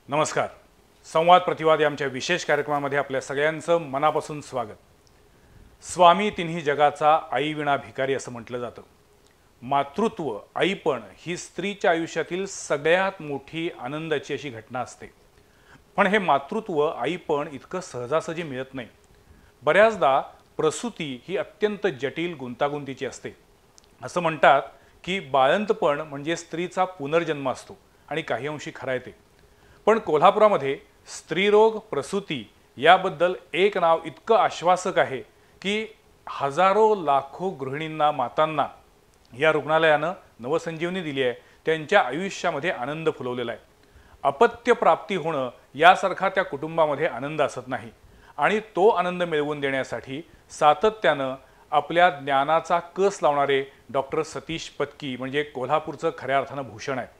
नमस्कार. संवाद प्रतिवाद या आमच्या विशेष कार्यक्रमामध्ये आपल्या सगळ्यांचं मनापासून स्वागत. स्वामी तिन्ही जगाचा आई विना भिकारी असं म्हटलं जातं. मातृत्व, आईपण ही स्त्रीच्या आयुष्यातील सगळ्यात मोठी आनंदाची अशी घटना असते. पण हे मातृत्व, आईपण इतकं सहजासहजी मिळत नाही. बऱ्याचदा प्रसूती ही अत्यंत जटिल, गुंतागुंतीची असते. असं म्हणतात की बाळंतपण म्हणजे स्त्रीचा पुनर्जन्म असतो आणि काही अंशी खरं आहे ते. पण कोल्हापुरामध्ये स्त्रीरोग प्रसूती याबद्दल एक नाव इतकं आश्वासक आहे की हजारो लाखो गृहिणींना, मातांना या रुग्णालयानं नवसंजीवनी दिली आहे. त्यांच्या आयुष्यामध्ये आनंद फुलवलेला आहे. अपत्य प्राप्ती होणं यासारखा त्या कुटुंबामध्ये आनंद असत नाही आणि तो आनंद मिळवून देण्यासाठी सातत्यानं आपल्या ज्ञानाचा कस लावणारे डॉक्टर सतीश पत्की म्हणजे कोल्हापूरचं खऱ्या अर्थानं भूषण आहे.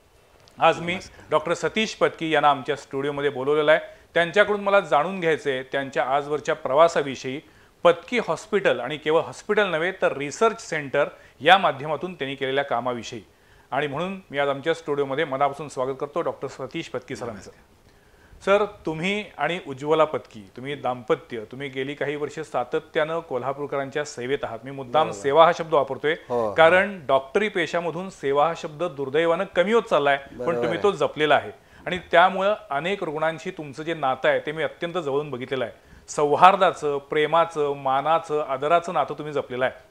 आज मी डॉक्टर सतीश पत्की यांना आमच्या स्टुडिओमध्ये बोलवलेलं आहे. त्यांच्याकडून मला जाणून घ्यायचं आहे त्यांच्या आजवरच्या प्रवासाविषयी. पत्की हॉस्पिटल आणि केवळ हॉस्पिटल नव्हे तर रिसर्च सेंटर या माध्यमातून त्यांनी केलेल्या कामाविषयी. आणि म्हणून मी आज आमच्या स्टुडिओमध्ये मनापासून स्वागत करतो डॉक्टर सतीश पत्की सरांचं. सर, तुम्ही आणि उज्ज्वला पत्की, तुम्ही दाम्पत्य, तुम्ही गेली काही वर्ष सातत्यानं कोल्हापूरकरांच्या सेवेत आहात. मी मुद्दाम सेवा हा शब्द वापरतोय कारण डॉक्टरी पेशामधून सेवा हा शब्द दुर्दैवानं कमी होत चाललाय, पण तुम्ही तो जपलेला आहे. आणि त्यामुळं अनेक रुग्णांशी तुमचं जे नातं आहे ते मी अत्यंत जवळून बघितलेलं आहे. सौहार्दाचं, प्रेमाचं, मानाचं, आदराचं नातं तुम्ही जपलेलं आहे.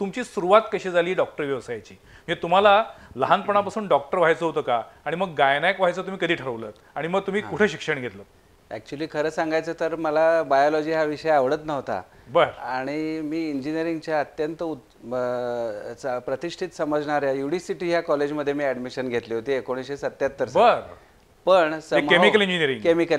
तुमची सुरुवात कशी झाली डॉक्टर व्यवसायाची? म्हणजे तुम्हाला लहानपणापासून डॉक्टर व्हायचं होतं का? आणि मग गायनॅक व्हायचं तुम्ही कधी ठरवलं? आणि मग तुम्ही कुठे शिक्षण घेतलं? ॲक्च्युली खरं सांगायचं तर मला बायोलॉजी हा विषय आवडत नव्हता. आणि मी इंजिनिअरिंगच्या अत्यंत प्रतिष्ठित समजणाऱ्या UDCT ह्या कॉलेजमध्ये मी ॲडमिशन घेतली होती 1977. पण केमिकल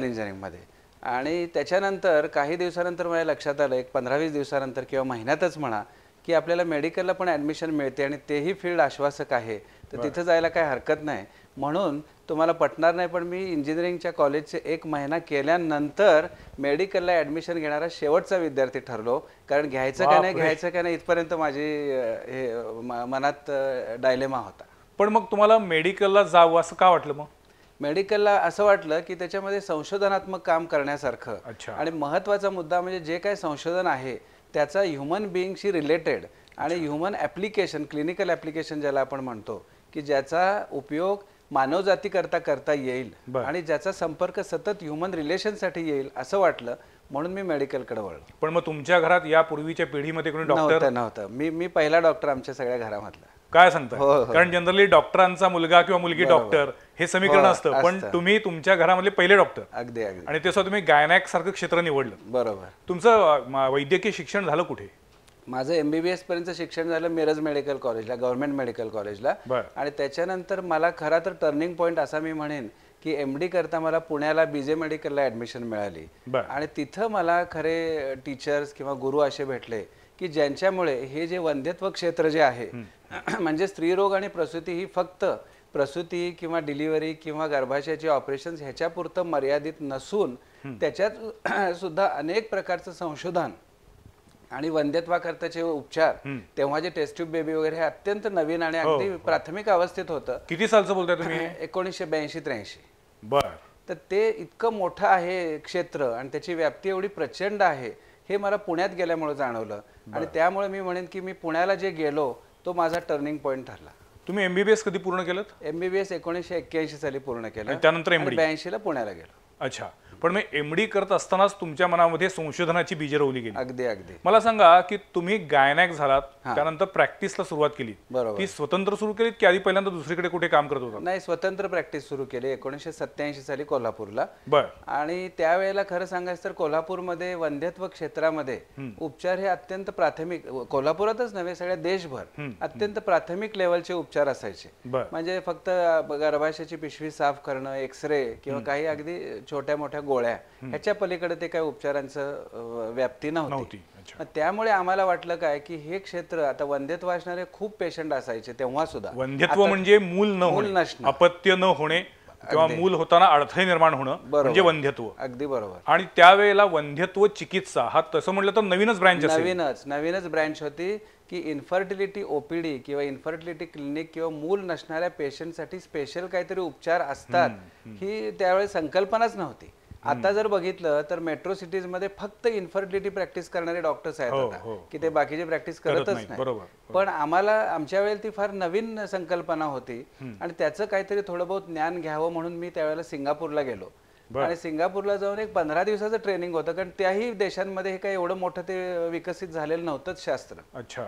इंजिनिअरिंगमध्ये. आणि त्याच्यानंतर काही दिवसानंतर माझ्या लक्षात आलं, एक 15-20 दिवसानंतर किंवा महिन्यातच म्हणा, की आपल्याला मेडिकलला पण ॲडमिशन मिळते आणि तेही फील्ड आश्वासक आहे, तर तिथं जायला काही हरकत नाही. म्हणून तुम्हाला पटणार नाही, पण मी इंजिनिअरिंगच्या कॉलेजचे 1 महिना केल्यानंतर मेडिकलला ॲडमिशन घेणारा शेवटचा विद्यार्थी ठरलो. कारण घ्यायचं का नाही इथपर्यंत माझी हे मनात डायलेमा होता. पण मग तुम्हाला मेडिकलला जावं असं का वाटलं? मग मेडिकलला असं वाटलं की त्याच्यामध्ये संशोधनात्मक काम करण्यासारखं आणि महत्त्वाचा मुद्दा म्हणजे जे काही संशोधन आहे त्याचा ह्युमन बिईंगशी रिलेटेड आणि ह्युमन ॲप्लिकेशन, क्लिनिकल ॲप्लिकेशन ज्याला आपण म्हणतो, की ज्याचा उपयोग मानवजाती करता येईल आणि ज्याचा संपर्क सतत ह्युमन रिलेशनसाठी येईल असं वाटलं. म्हणून मी मेडिकलकडे वळलो. पण मग तुमच्या घरात या पूर्वीच्या पिढीमध्ये कोणी डॉक्टर नव्हतं? मी पहिला डॉक्टर आमच्या सगळ्या घरामधला. काय सांगता? कारण जनरली डॉक्टरांचा मुलगा किंवा मुलगी डॉक्टर हे समीकरण असतं, पण तुम्ही तुमच्या घरामधले पहिले डॉक्टर. अगदी. आणि तसं तुम्ही गायनॅक सारखं क्षेत्र निवडलं. बरोबर. तुमचं वैद्यकीय शिक्षण झालं कुठे? माझं MBBS पर्यंत शिक्षण झालं मिरज मेडिकल कॉलेजला, गव्हर्नमेंट मेडिकल कॉलेजला. आणि त्याच्यानंतर मला खरा तर टर्निंग पॉईंट असा मी म्हणेन की MD करता मला पुण्याला BJ मेडिकलला ॲडमिशन मिळाली. आणि तिथं मला खरे टीचर्स किंवा गुरु असे भेटले की ज्यांच्यामुळे हे जे वंध्यत्व क्षेत्र जे आहे म्हणजे स्त्रीरोग आणि प्रसूती ही फक्त प्रसूती किंवा डिलिव्हरी किंवा गर्भाशयाची ऑपरेशन्स ह्याच्यापुरतं मर्यादित नसून त्याच्यात सुद्धा अनेक प्रकारचं संशोधन आणि वंध्यत्वाकरताचे उपचार, तेव्हा जे टेस्ट ट्यूब बेबी वगैरे हे अत्यंत नवीन आणि अगदी प्राथमिक अवस्थेत होतं. किती सालचं बोलताय तुम्ही? 1982-83. बरं. तर ते इतकं मोठं आहे क्षेत्र आणि त्याची व्याप्ती एवढी प्रचंड आहे हे मला पुण्यात गेल्यामुळे जाणवलं. आणि त्यामुळे मी म्हणेन की मी पुण्याला जे गेलो तो माझा टर्निंग पॉईंट ठरला. तुम्ही MBBS कधी पूर्ण केलं? MBBS 1981 साली पूर्ण केलं. त्यानंतर MD 82 ला पुण्याला गेलो. अच्छा. पण मग MD करत असतानाच तुमच्या मनामध्ये संशोधनाची बीजे रोवली गेली. अगदी. मला सांगा की तुम्ही गायनॅक झालात, त्यानंतर प्रॅक्टिसला सुरुवात केली. ती स्वतंत्र सुरू केलीत की आधी पहिल्यांदा दुसरीकडे कुठे काम करत होता? नाही, स्वतंत्र प्रॅक्टिस सुरू केली 1987 साली कोल्हापूरला. बरं. आणि त्यावेळेला खरं सांगायचं तर कोल्हापूरमध्ये वंध्यत्व क्षेत्रामध्ये उपचार हे अत्यंत प्राथमिक, कोल्हापुरातच नव्हे सगळ्या देशभर अत्यंत प्राथमिक लेवलचे उपचार असायचे. म्हणजे फक्त गर्भाशयाची पिशवी साफ करणं, एक्सरे किंवा काही अगदी छोट्या मोठ्या गोळ्या, ह्याच्या पलीकडे ते काही उपचारांचं व्याप्ती नव्हती. त्यामुळे आम्हाला वाटलं काय की हे क्षेत्र आता वंध्यत्व असणारे खूप पेशंट असायचे तेव्हा सुद्धा. वंध्यत्व म्हणजे मूल नसणं, अपत्य न होणे, किंवा मूल होताना अडथळे निर्माण होणं म्हणजे वंध्यत्व. अगदी बरोबर. आणि त्यावेळेला वंध्यत्व चिकित्सा हा तसं म्हटलं तर नवीनच ब्रँच असेल. नवीनच ब्रँच होती की इन्फर्टिलिटी ओपीडी किंवा इन्फर्टिलिटी क्लिनिक किंवा मूल नसणाऱ्या पेशंटसाठी स्पेशल काहीतरी उपचार असतात ही त्यावेळेस संकल्पनाच नव्हती. आता जर बघितलं तर मेट्रो सिटीज मध्ये फक्त इन्फर्टिलिटी प्रॅक्टिस करणारे डॉक्टर्स आहेत आता, की ते बाकीची प्रॅक्टिस करतच नाही. पण आम्हाला आमच्या वेळेला ती फार नवीन संकल्पना होती आणि त्याचं काहीतरी थोडं बहुत ज्ञान घ्यावं म्हणून मी त्यावेळेला सिंगापूरला गेलो. आणि सिंगापूरला जाऊन एक 15 दिवसाचं ट्रेनिंग होतं, कारण त्याही देशांमध्ये हे काही एवढं मोठं ते विकसित झालेलं नव्हतंच शास्त्र. अच्छा.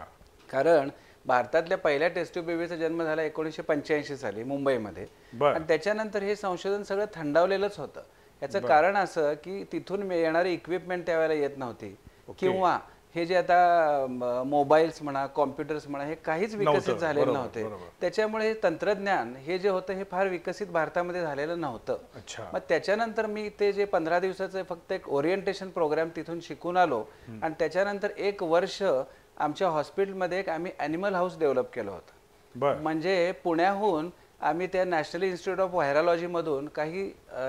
कारण भारतातल्या पहिल्या टेस्ट ट्यूब बेबीचा जन्म झाला 1985 साली मुंबईमध्ये. आणि त्याच्यानंतर हे संशोधन सगळं थंडावलेलंच होतं. याचं कारण असं की तिथून येणारी इक्विपमेंट त्यावेळेला येत नव्हती, किंवा हे जे आता मोबाईल्स म्हणा, कॉम्प्युटर्स म्हणा, हे काहीच विकसित झालेले नव्हते. त्याच्यामुळे हे तंत्रज्ञान हे जे होतं हे फार विकसित भारतामध्ये झालेलं नव्हतं. मग त्याच्यानंतर मी ते जे 15 दिवसाचं फक्त एक ओरिएंटेशन प्रोग्राम तिथून शिकून आलो. आणि त्याच्यानंतर 1 वर्ष आमच्या हॉस्पिटलमध्ये एक आम्ही ॲनिमल हाऊस डेव्हलप केलं होतं. म्हणजे पुण्याहून आम्ही त्या नॅशनल इन्स्टिट्यूट ऑफ व्हायरॉलॉजी मधून काही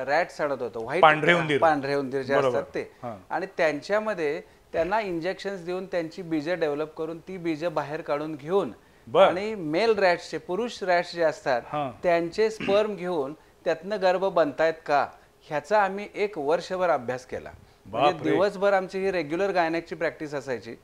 रॅट्स आणत होतो, पांढरे उंदीर जे असतात ते, आणि त्यांच्यामध्ये त्यांना इंजेक्शन्स देऊन त्यांची बीजं डेव्हलप करून ती बीजं बाहेर काढून घेऊन आणि मेल रॅट्सचे, पुरुष रॅट्स जे असतात त्यांचे स्पर्म घेऊन त्यातनं गर्भ बनतायत का ह्याचा आम्ही 1 वर्षभर अभ्यास केला. म्हणजे दिवसभर आमची ही रेग्युलर गायनेकची प्रॅक्टिस असायची,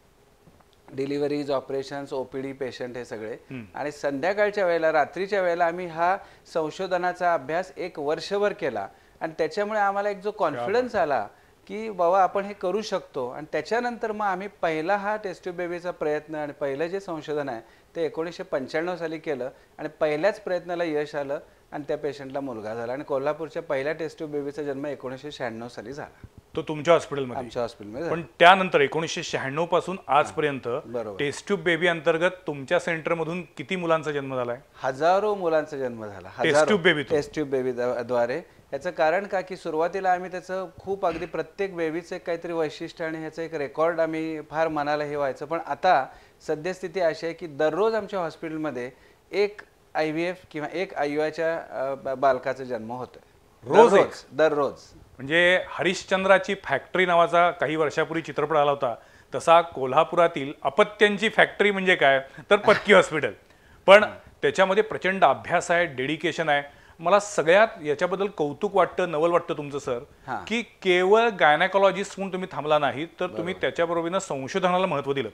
डिलिव्हरीज, ऑपरेशन्स, ओपीडी पेशंट हे सगळे. आणि संध्याकाळच्या वेळेला, रात्रीच्या वेळेला आम्ही हा संशोधनाचा अभ्यास 1 वर्षभर केला. आणि त्याच्यामुळे आम्हाला एक जो कॉन्फिडन्स आला की बाबा आपण हे करू शकतो. आणि त्याच्यानंतर मग आम्ही पहिला हा टेस्ट ट्यूब बेबीचा प्रयत्न आणि पहिलं जे संशोधन आहे ते 1995 साली केलं. आणि पहिल्याच प्रयत्नाला यश आलं आणि त्या पेशंटला मुलगा झाला. आणि कोल्हापूरच्या पहिल्या टेस्ट ट्यूब बेबीचा जन्म 1996 साली झाला. तो तुमच्या हॉस्पिटलमध्ये? आमच्या हॉस्पिटलमध्ये. पण त्यानंतर 1996 पासून आजपर्यंत टेस्ट ट्यूब बेबी अंतर्गत तुमच्या सेंटरमधून किती मुलांचा जन्म झालाय? हजारो मुलांचा जन्म झाला टेस्ट ट्यूब बेबी द्वारे. याचं कारण का की सुरुवातीला आम्ही त्याचं खूप अगदी प्रत्येक बेबीचं एक काहीतरी वैशिष्ट्य आणि ह्याचं एक रेकॉर्ड आम्ही फार मनाला हे व्हायचं. पण आता सद्यस्थिती अशी आहे की दररोज आमच्या हॉस्पिटलमध्ये एक IVF किंवा एक IUIच्या बालकाचा जन्म होतोय दररोज. म्हणजे हरिश्चंद्राची फॅक्टरी नावाचा काही वर्षापूर्वी चित्रपट आला होता, तसा कोल्हापुरातील अपत्यांची फॅक्टरी म्हणजे काय तर पत्की हॉस्पिटल. पण त्याच्यामध्ये प्रचंड अभ्यास आहे, डेडिकेशन आहे. मला सगळ्यात याच्याबद्दल कौतुक वाटतं, नवल वाटतं तुमचं सर, की केवळ गायनेकॉलॉजिस्ट म्हणून तुम्ही थांबला नाहीत, तर तुम्ही त्याच्याबरोबरीनं संशोधनाला महत्त्व दिलं.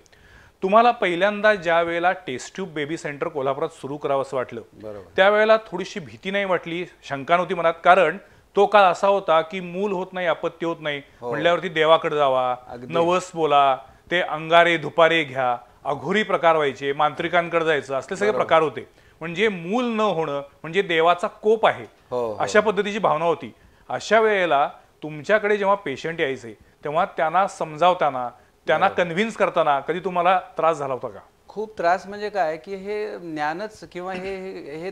तुम्हाला पहिल्यांदा ज्या वेळेला टेस्ट ट्यूब बेबी सेंटर कोल्हापुरात सुरू करावं असं वाटलं, त्यावेळेला थोडीशी भीती नाही वाटली, शंका नव्हती मनात? कारण तो काळ असा होता की मूल होत नाही, अपत्य होत नाही म्हणल्यावरती देवाकडे जावा, नवस बोला, ते अंगारे धुपारे घ्या, अघोरी प्रकार व्हायचे, मांत्रिकांकडे जायचं, असले सगळे प्रकार होते. म्हणजे मूल न होणं म्हणजे देवाचा कोप आहे, अशा पद्धतीची भावना होती. अशा वेळेला तुमच्याकडे जेव्हा पेशंट यायचे तेव्हा त्यांना समजावताना, त्यांना कन्व्हिन्स करताना कधी तुम्हाला त्रास झाला होता का? खूप त्रास. म्हणजे काय की हे ज्ञानच किंवा हे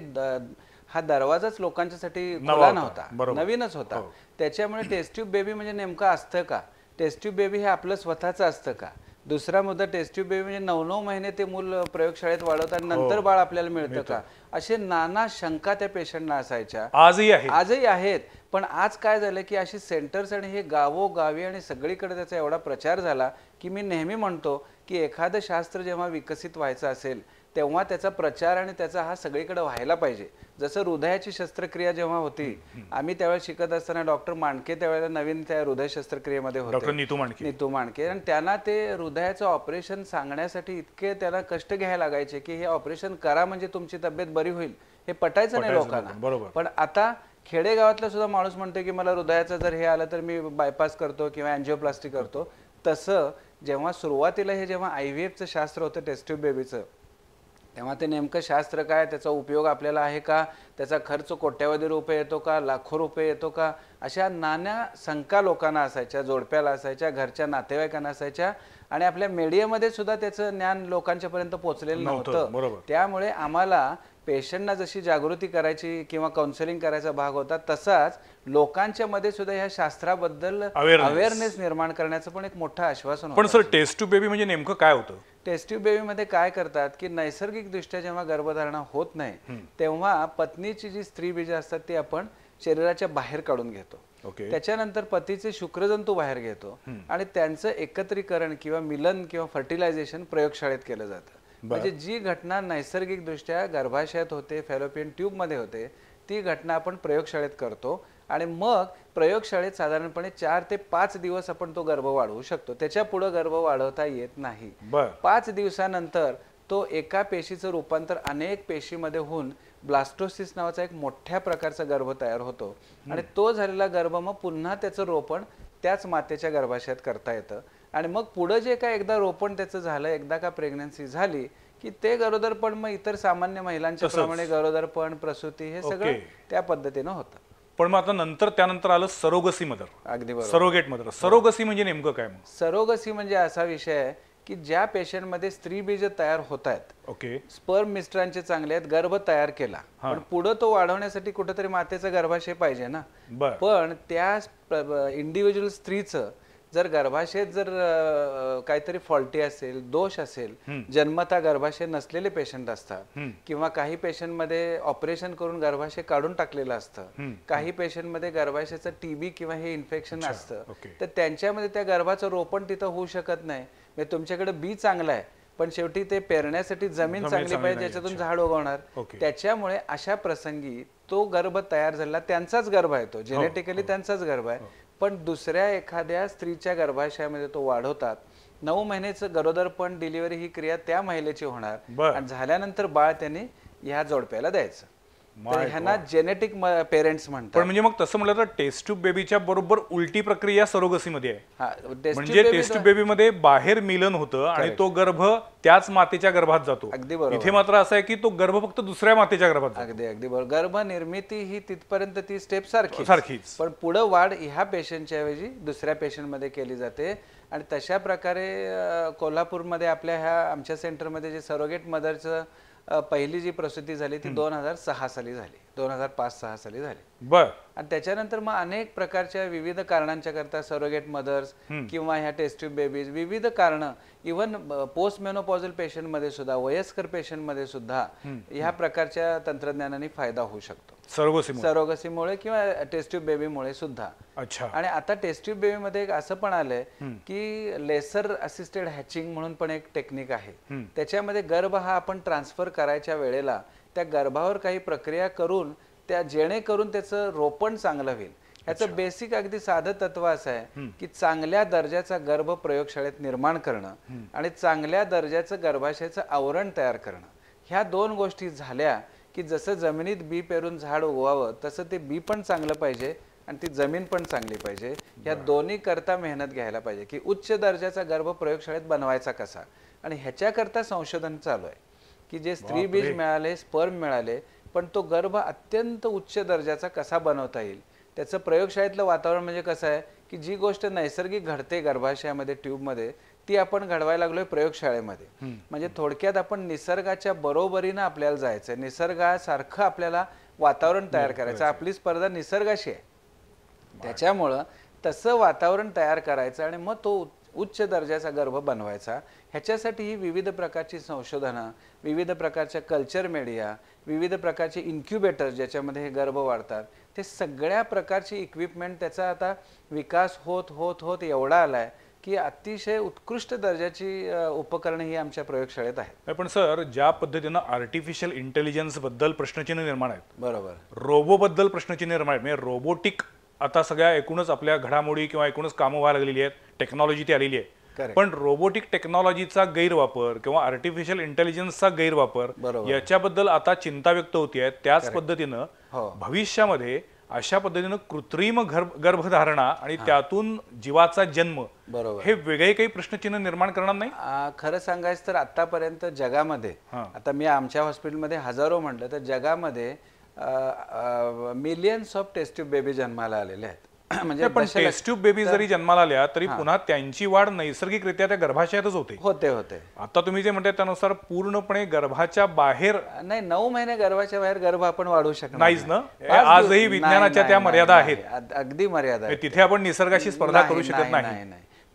हा दरवाजाच लोकांच्यासाठी खुला नव्हता, नवीनच होता. त्याच्यामुळे टेस्ट ट्यूब बेबी म्हणजे नेमकं असतं का, टेस्ट ट्यूब बेबी हे आपलं स्वतःचं असतं का, दुसरा मुद्दा टेस्ट ट्यूब बेबी म्हणजे 9-9 महिने ते मूल प्रयोगशाळेत वाढवतात आणि नंतर बाळ आपल्याला मिळतं का, असे नाना शंका त्या पेशंटना असायच्या. आजही आहेत. पण आज काय झालं की अशी सेंटर्स आणि हे गावोगावी आणि सगळीकडे त्याचा एवढा प्रचार झाला की मी नेहमी म्हणतो की एखादं शास्त्र जेव्हा विकसित व्हायचं असेल तेव्हा त्याचा प्रचार आणि त्याचा हा सगळीकडे व्हायला पाहिजे. जसं हृदयाची शस्त्रक्रिया जेव्हा होती, आम्ही त्यावेळेस शिकत असताना डॉक्टर मांडके त्यावेळेला नवीन त्या हृदय शस्त्रक्रियेमध्ये होते, नीतू मांडके. आणि त्यांना ते हृदयाचं ऑपरेशन सांगण्यासाठी इतके त्याला कष्ट घ्यायला लागायचे की हे ऑपरेशन करा म्हणजे तुमची तब्येत बरी होईल, हे पटायचं नाही लोकांना. पण आता खेडेगावातला सुद्धा माणूस म्हणतो की मला हृदयाचं जर हे आलं तर मी बायपास करतो किंवा अँजिओप्लास्टी करतो. तसं जेव्हा सुरुवातीला हे जेव्हा IVFचं शास्त्र होतं टेस्ट ट्यूब बेबीचं, तेव्हा ते नेमकं शास्त्र काय, त्याचा उपयोग आपल्याला आहे का, त्याचा खर्च कोट्यावधी रुपये येतो का, लाखो रुपये येतो का, अशा नाना शंका लोकांना असायच्या, जोडप्याला असायच्या, घरच्या नातेवाईकांना असायच्या. आणि आपल्या मीडियामध्ये सुद्धा त्याचं ज्ञान लोकांच्यापर्यंत पोहोचलेलं नव्हतं. त्यामुळे आम्हाला पेशंटना जशी जागृती करायची किंवा काउन्सिलिंग करायचा भाग होता, तसाच लोकांच्या मध्ये सुद्धा ह्या शास्त्राबद्दल अवेअरनेस निर्माण करण्याचं पण एक मोठं आश्वासन होतं. पण सर टेस्ट ट्यूब बेबी म्हणजे नेमकं काय होतं? टेस्ट ट्यूब बेबी मध्ये काय करतात की नैसर्गिक दृष्ट्या जेव्हा गर्भधारणा होत नाही तेव्हा पत्नीची जी स्त्री बीज असतात ती आपण शरीराच्या बाहेर काढून घेतो. ओके. त्याच्यानंतर पतीचे शुक्रजंतू बाहेर घेतो आणि त्यांचं एकत्रीकरण किंवा मिलन किंवा फर्टिलायझेशन प्रयोगशाळेत केलं जातं. म्हणजे जी घटना नैसर्गिकदृष्ट्या गर्भाशयात होते, फॅलोपियन ट्यूब मध्ये होते, ती घटना आपण प्रयोगशाळेत करतो आणि मग प्रयोगशाळेत साधारणपणे 4 ते 5 दिवस आपण तो गर्भ वाढवू शकतो. त्याच्या पुढे गर्भ वाढवता येत नाही. 5 दिवसानंतर तो एका पेशीचं रूपांतर अनेक पेशीमध्ये होऊन ब्लास्टोसिस नावाचा एक मोठ्या प्रकारचा गर्भ तयार होतो आणि तो झालेला गर्भ मग पुन्हा त्याचं रोपण त्याच मातेच्या गर्भाशयात करता येतं आणि मग पुढे जे काय एकदा रोपण त्याचं झालं, एकदा का प्रेग्नन्सी झाली की ते गरोदरपण मग इतर सामान्य महिलांच्या प्रमाणे गरोदरपण, प्रसूती हे सगळं त्या पद्धतीनं होतं. पण मग आता त्यानंतर आलं सरोगसी मदर. अगदी बरोबर. Surrogate mother. सरोगसी म्हणजे नेमकं काय? मग सरोगसी म्हणजे असा विषय आहे की ज्या पेशंटमध्ये स्त्री बीज तयार होत आहेत, ओके, स्पर्म मिस्टरांचे चांगले आहेत, गर्भ तयार केला, पण पुढे तो वाढवण्यासाठी कुठेतरी मातेचा गर्भाशय पाहिजे ना. पण त्या इंडिव्हिज्युअल स्त्रीचं जर गर्भाशयात जर काहीतरी फॉल्टी असेल, दोष असेल, जन्मता गर्भाशय नसलेले पेशंट असतात किंवा काही पेशंटमध्ये ऑपरेशन करून गर्भाशय काढून टाकलेलं असतं, काही पेशंटमध्ये गर्भाशयाचं टीबी किंवा हे इन्फेक्शन असतं, तर त्यांच्यामध्ये त्या गर्भाचं रोपण तिथं होऊ शकत नाही. म्हणजे तुमच्याकडे बी चांगलं आहे पण शेवटी ते पेरण्यासाठी जमीन चांगली पाहिजे, ज्याच्यातून झाड उगवणार. त्याच्यामुळे अशा प्रसंगी तो गर्भ तयार झाला, त्यांचाच गर्भ आहे, तो जेनेटिकली त्यांचाच गर्भ आहे, पण दुसऱ्या एखाद्या स्त्रीच्या गर्भाशयामध्ये तो वाढवतात. 9 महिन्याचं गरोदरपण, डिलिव्हरी ही क्रिया त्या महिलेची होणार आणि झाल्यानंतर बाळ त्यांनी ह्या जोडप्याला द्यायचं. तर ह्यांना जेनेटिक पेरेंट्स म्हणतात. पण म्हणजे मग तसं म्हटलं तर टेस्ट ट्यूब बेबीच्या बरोबर उलटी प्रक्रिया सरोगसी मध्ये आहे. म्हणजे टेस्ट ट्यूब बेबी मध्ये बाहेर मिलन होतं आणि तो गर्भ त्याच मातेच्या गर्भात जातो. अगदी बरोबर. इथे मात्र असं आहे की तो गर्भ फक्त दुसऱ्या मातेच्या गर्भात जातो. अगदी बरोबर. गर्भ निर्मिती ही तिथपर्यंत ती स्टेप सारखीच, पण पुढे वाढ ह्या पेशंटच्या ऐवजी दुसऱ्या पेशंट मध्ये केली जाते. आणि तशा प्रकारे कोल्हापूरमध्ये आपल्या ह्या आमच्या सेंटरमध्ये जे सरोगेट मदरचं पहिली जी प्रसूती झाली ती 2006 साली झाली, 2005-6 साली झाली. आणि त्याच्यानंतर मग अनेक प्रकारच्या विविध कारणांच्या करता सरोगेट मदर्स किंवा ह्या टेस्ट ट्यूब बेबीज विविध कारण, इव्हन पोस्ट मेनोपॉझल पेशंट मध्ये सुद्धा, वयस्कर पेशंट मध्ये सुद्धा ह्या प्रकारच्या तंत्रज्ञानाने फायदा होऊ शकतो सरोगसीमुळे किंवा टेस्ट ट्यूब बेबीमुळे सुद्धा. अच्छा. आणि आता टेस्ट ट्यूब बेबी मध्ये एक असं पण आलंय की लेसर असिस्टेड हॅचिंग म्हणून पण एक टेक्निक आहे. त्याच्यामध्ये गर्भ हा आपण ट्रान्सफर करायच्या वेळेला त्या गर्भावर काही प्रक्रिया करून त्या जेणेकरून त्याचं रोपण चांगलं होईल. ह्याचं बेसिक अगदी साधं तत्व असं आहे की चांगल्या दर्जाचा गर्भ प्रयोगशाळेत निर्माण करणं आणि चांगल्या दर्जाचं गर्भाशयाचं आवरण तयार करणं. ह्या 2 गोष्टी झाल्या की जसं जमिनीत बी पेरून झाड उगवावं तसं ते बी पण चांगलं पाहिजे आणि ती जमीन पण चांगली पाहिजे. ह्या दोन्ही करता मेहनत घ्यायला पाहिजे की उच्च दर्जाचा गर्भ प्रयोगशाळेत बनवायचा कसा. आणि ह्याच्याकरता संशोधन चालू आहे की जे स्त्री बीज मिळाले, स्पर्म मिळाले, पण तो गर्भ अत्यंत उच्च दर्जाचा कसा बनवता येईल. त्याचं प्रयोगशाळेतलं वातावरण म्हणजे कसं आहे की जी गोष्ट नैसर्गिक घडते गर्भाशयामध्ये, ट्यूबमध्ये, ती आपण घडवायला लागलोय प्रयोगशाळेमध्ये. म्हणजे थोडक्यात आपण निसर्गाच्या बरोबरीनं आपल्याला जायचंय, निसर्गासारखं आपल्याला वातावरण तयार करायचं. आपली स्पर्धा निसर्गाशी आहे, त्याच्यामुळं तसं वातावरण तयार करायचं आणि मग तो उच्च दर्जाचा गर्भ बनवायचा. ह्याच्यासाठी ही विविध प्रकारची संशोधनं, विविध प्रकारच्या कल्चर मीडिया, विविध प्रकारचे इन्क्युबेटर ज्याच्यामध्ये हे गर्भ वाढतात, ते सगळ्या प्रकारची इक्विपमेंट त्याचा आता विकास होत होत होत एवढा आलाय की अतिशय उत्कृष्ट दर्जाची उपकरणे ही आमच्या प्रयोगशाळेत आहेत. पण सर, ज्या पद्धतीनं आर्टिफिशियल इंटेलिजन्स बद्दल प्रश्नचिन्ह निर्माण आहेत, बरोबर, रोबो बद्दल प्रश्नचिन्ह निर्माण आहेत, म्हणजे रोबोटिक आता सगळ्या एकूणच आपल्या घडामोडी किंवा एकूणच कामं व्हायला लागलेली आहेत, टेक्नॉलॉजी ती आलेली आहे, पण रोबोटिक टेक्नॉलॉजीचा गैरवापर किंवा आर्टिफिशियल इंटेलिजन्सचा गैरवापर याच्याबद्दल आता चिंता व्यक्त होतीये. त्याच पद्धतीनं भविष्यामध्ये अशा पद्धतीनं कृत्रिम गर्भधारणा आणि त्यातून जीवाचा जन्म हे वेगळे काही प्रश्नचिन्ह निर्माण करणार नाही. खरं सांगायचं तर आतापर्यंत जगामध्ये, आता मी आमच्या हॉस्पिटलमध्ये हजारो म्हटलं तर जगामध्ये millions of test tube baby जन्माला आलेले आहेत. म्हणजे पण टेस्ट ट्यूब बेबी जरी जन्माला आल्या तरी पुन्हा त्यांची वाढ नैसर्गिकरित्या त्या गर्भाशयातच होते. आता तुम्ही जे म्हणताय त्यानुसार पूर्णपणे गर्भाच्या बाहेर नाही, 9 महिने गर्भाच्या बाहेर गर्भ आपण वाढू शकणार नाहीच ना. आजही विज्ञानाच्या त्या मर्यादा आहेत, अगदी मर्यादा आहे. तिथे आपण निसर्गाशी स्पर्धा करू शकत नाही.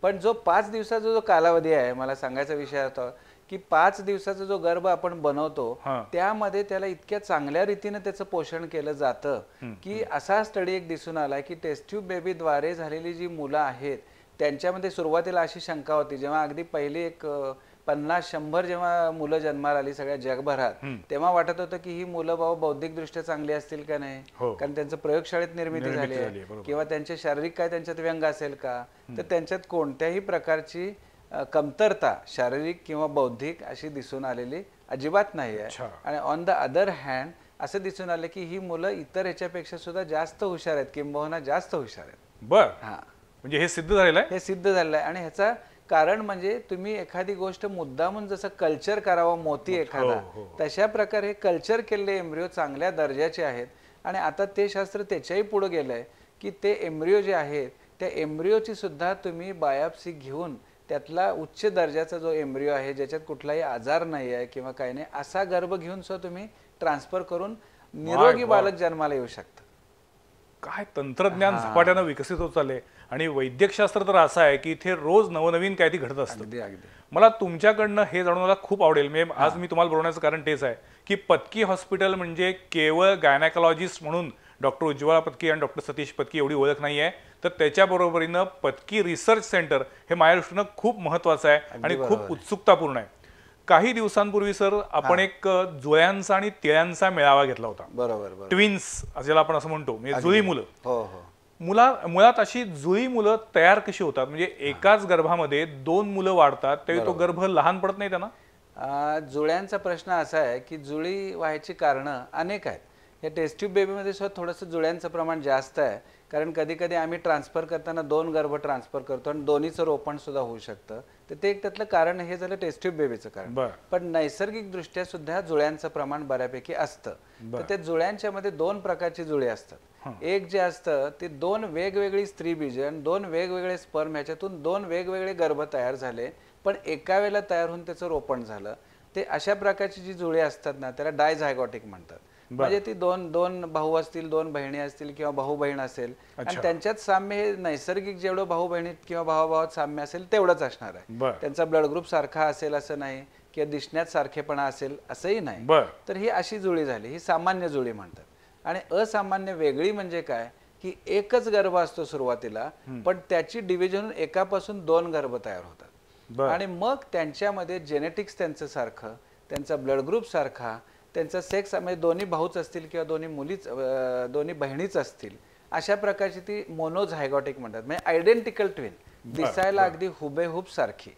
पण जो 5 दिवसाचा जो कालावधी आहे, मला सांगायचा विषय होता की 5 दिवसाचा जो गर्भ आपण बनवतो त्यामध्ये त्याला इतक्या चांगल्या रीतीने त्याचं पोषण केलं जातं की असा स्टडी एक दिसून आला की टेस्ट ट्यूब बेबीद्वारे झालेली जी मुलं आहेत त्यांच्यामध्ये सुरुवातीला अशी शंका होती, जेव्हा अगदी पहिली एक 50-100 जेव्हा मुलं जन्माला आली सगळ्या जगभरात, तेव्हा वाटत होतं की ही मुलं बाबा बौद्धिकदृष्ट्या चांगली असतील का नाही, कारण त्यांचं प्रयोगशाळेत निर्मिती झाली आहे किंवा त्यांचे शारीरिक काय त्यांच्यात व्यंग असेल का, तर त्यांच्यात कोणत्याही प्रकारची कमतरता शारीरिक किंवा बौद्धिक अशी दिसून आलेली अजिबात नाही आहे. आणि ऑन द अदर हँड असं दिसून आलं की ही मुलं इतर ह्याच्यापेक्षा सुद्धा जास्त हुशार आहेत, किंबहुना जास्त हुशार आहेत. बर, म्हणजे हे सिद्ध झालेलं आहे. हे सिद्ध झालेलं आहे. आणि ह्याचा कारण म्हणजे तुम्ही एखादी गोष्ट मुद्दामून जसं कल्चर करावं मोती एखादा, तशा प्रकारे कल्चर केलेले एम्ब्रिओ चांगल्या दर्जाचे आहेत. आणि आता ते शास्त्र त्याच्याही पुढे गेलंय की ते एम्ब्रिओ जे आहेत त्या एम्ब्रिओची सुद्धा तुम्ही बायोप्सी घेऊन त्यातला उच्च दर्जाचा जो एम्ब्रिओ आहे ज्याच्यात कुठलाही आजार नाही आहे किंवा काही नाही असा गर्भ घेऊन सुद्धा तुम्ही ट्रान्सफर करून निरोगी बालक जन्माला येऊ शकता. काय तंत्रज्ञान झपाट्यानं विकसित होत चालले आणि वैद्यकशास्त्र तर असं आहे की इथे रोज नवनवीन काय ती घडत असतं. मला तुमच्याकडनं हे जाणून मला खूप आवडेल. म्हणजे आज मी तुम्हाला बोलवण्याचं कारण तेच आहे की पत्की हॉस्पिटल म्हणजे केवळ गायनेकॉलॉजिस्ट म्हणून डॉक्टर उज्ज्वला पत्की आणि डॉक्टर सतीश पत्की एवढी ओळख नाही आहे, तर त्याच्याबरोबरीनं पत्की रिसर्च सेंटर हे माझ्या दृष्टीनं खूप महत्त्वाचं आहे आणि खूप उत्सुकतापूर्ण आहे. काही दिवसांपूर्वी सर आपण एक जुळ्यांचा आणि तिळ्यांचा मेळावा घेतला होता. बरोबर, ट्विन्स ज्याला आपण असं म्हणतो, म्हणजे जुळी मुलं. हो हो. मुळात अशी जुळी मुलं तयार कशी होतात? म्हणजे एकाच गर्भामध्ये 2 मुलं वाढतात त्यावेळी तो गर्भ लहान पडत नाही त्यांना? जुळ्यांचा प्रश्न असा आहे की जुळी व्हायची कारणं अनेक आहेत. या टेस्ट ट्यूब बेबीमध्ये सुद्धा थोडंसं जुळ्यांचं प्रमाण जास्त आहे, कारण कधी कधी आम्ही ट्रान्सफर करताना 2 गर्भ ट्रान्सफर करतो आणि दोन्हीचं रोपण सुद्धा होऊ शकतं. तर ते एक त्यातलं कारण हे झालं टेस्ट ट्यूब बेबीचं कारण. पण नैसर्गिक दृष्ट्या सुद्धा जुळ्यांचं प्रमाण बऱ्यापैकी असतं. तर त्या जुळ्यांच्या मध्ये 2 प्रकारची जुळी असतात. एक जे असतं ते 2 वेगवेगळी स्त्री बीज आणि 2 वेगवेगळे स्पर्म ह्याच्यातून 2 वेगवेगळे गर्भ तयार झाले, पण एका वेळेला तयार होऊन त्याचं रोपण झालं. ते अशा प्रकारची जी जुळी असतात ना त्याला डायझायगॉटिक म्हणतात. म्हणजे ती दोन भाऊ असतील, 2 बहिणी असतील किंवा भाऊ बहीण असेल आणि त्यांच्यात साम्य हे नैसर्गिक जेवढं भाऊ बहिणीत किंवा भावाभावात साम्य असेल तेवढंच असणार आहे. त्यांचा ब्लड ग्रुप सारखा असेल असं नाही किंवा दिसण्यात सारखेपणा असेल असंही नाही. तर ही अशी जुळी झाली, ही सामान्य जुळी म्हणतात. आणि असामान्य वेगळी म्हणजे काय की एकच गर्भ असतो सुरुवातीला, पण त्याची डिव्हिजन एकापासून 2 गर्भ तयार होतात आणि मग त्यांच्यामध्ये जेनेटिक्स त्यांचं सारखं, त्यांचा ब्लड ग्रुप सारखा, त्यांचा सेक्स म्हणजे दोन्ही भाऊच असतील किंवा दोन्ही बहिणीच असतील, अशा प्रकारची ती मोनोझायगॉटिक म्हणतात. म्हणजे आयडेंटिकल ट्विन, दिसायला अगदी हुबेहूब सारखी.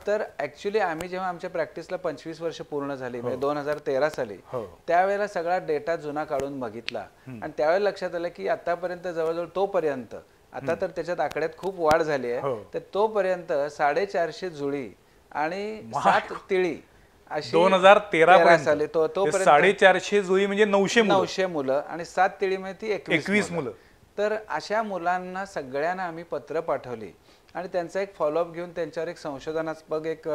तर ऍक्च्युली आम्ही जेव्हा आमच्या प्रॅक्टिसला 25 वर्ष पूर्ण झाली म्हणजे 2013 साली, त्यावेळेला सगळा डेटा जुना काढून बघितला आणि त्यावेळेला लक्षात आलं की आतापर्यंत जवळजवळ तोपर्यंत, आता तर त्याच्यात आकड्यात खूप वाढ झाली आहे, तर तोपर्यंत 450 जुळी आणि 7 तिळी अशी 2013 साली तो 450 जुळी म्हणजे 900 मुलं आणि 7 तिळी म्हणजे ती 21 मुलं. तर अशा मुलांना सगळ्यांना आम्ही पत्र पाठवली आणि त्यांचा एक फॉलोअप घेऊन त्यांच्यावर एक संशोधनात्मक एक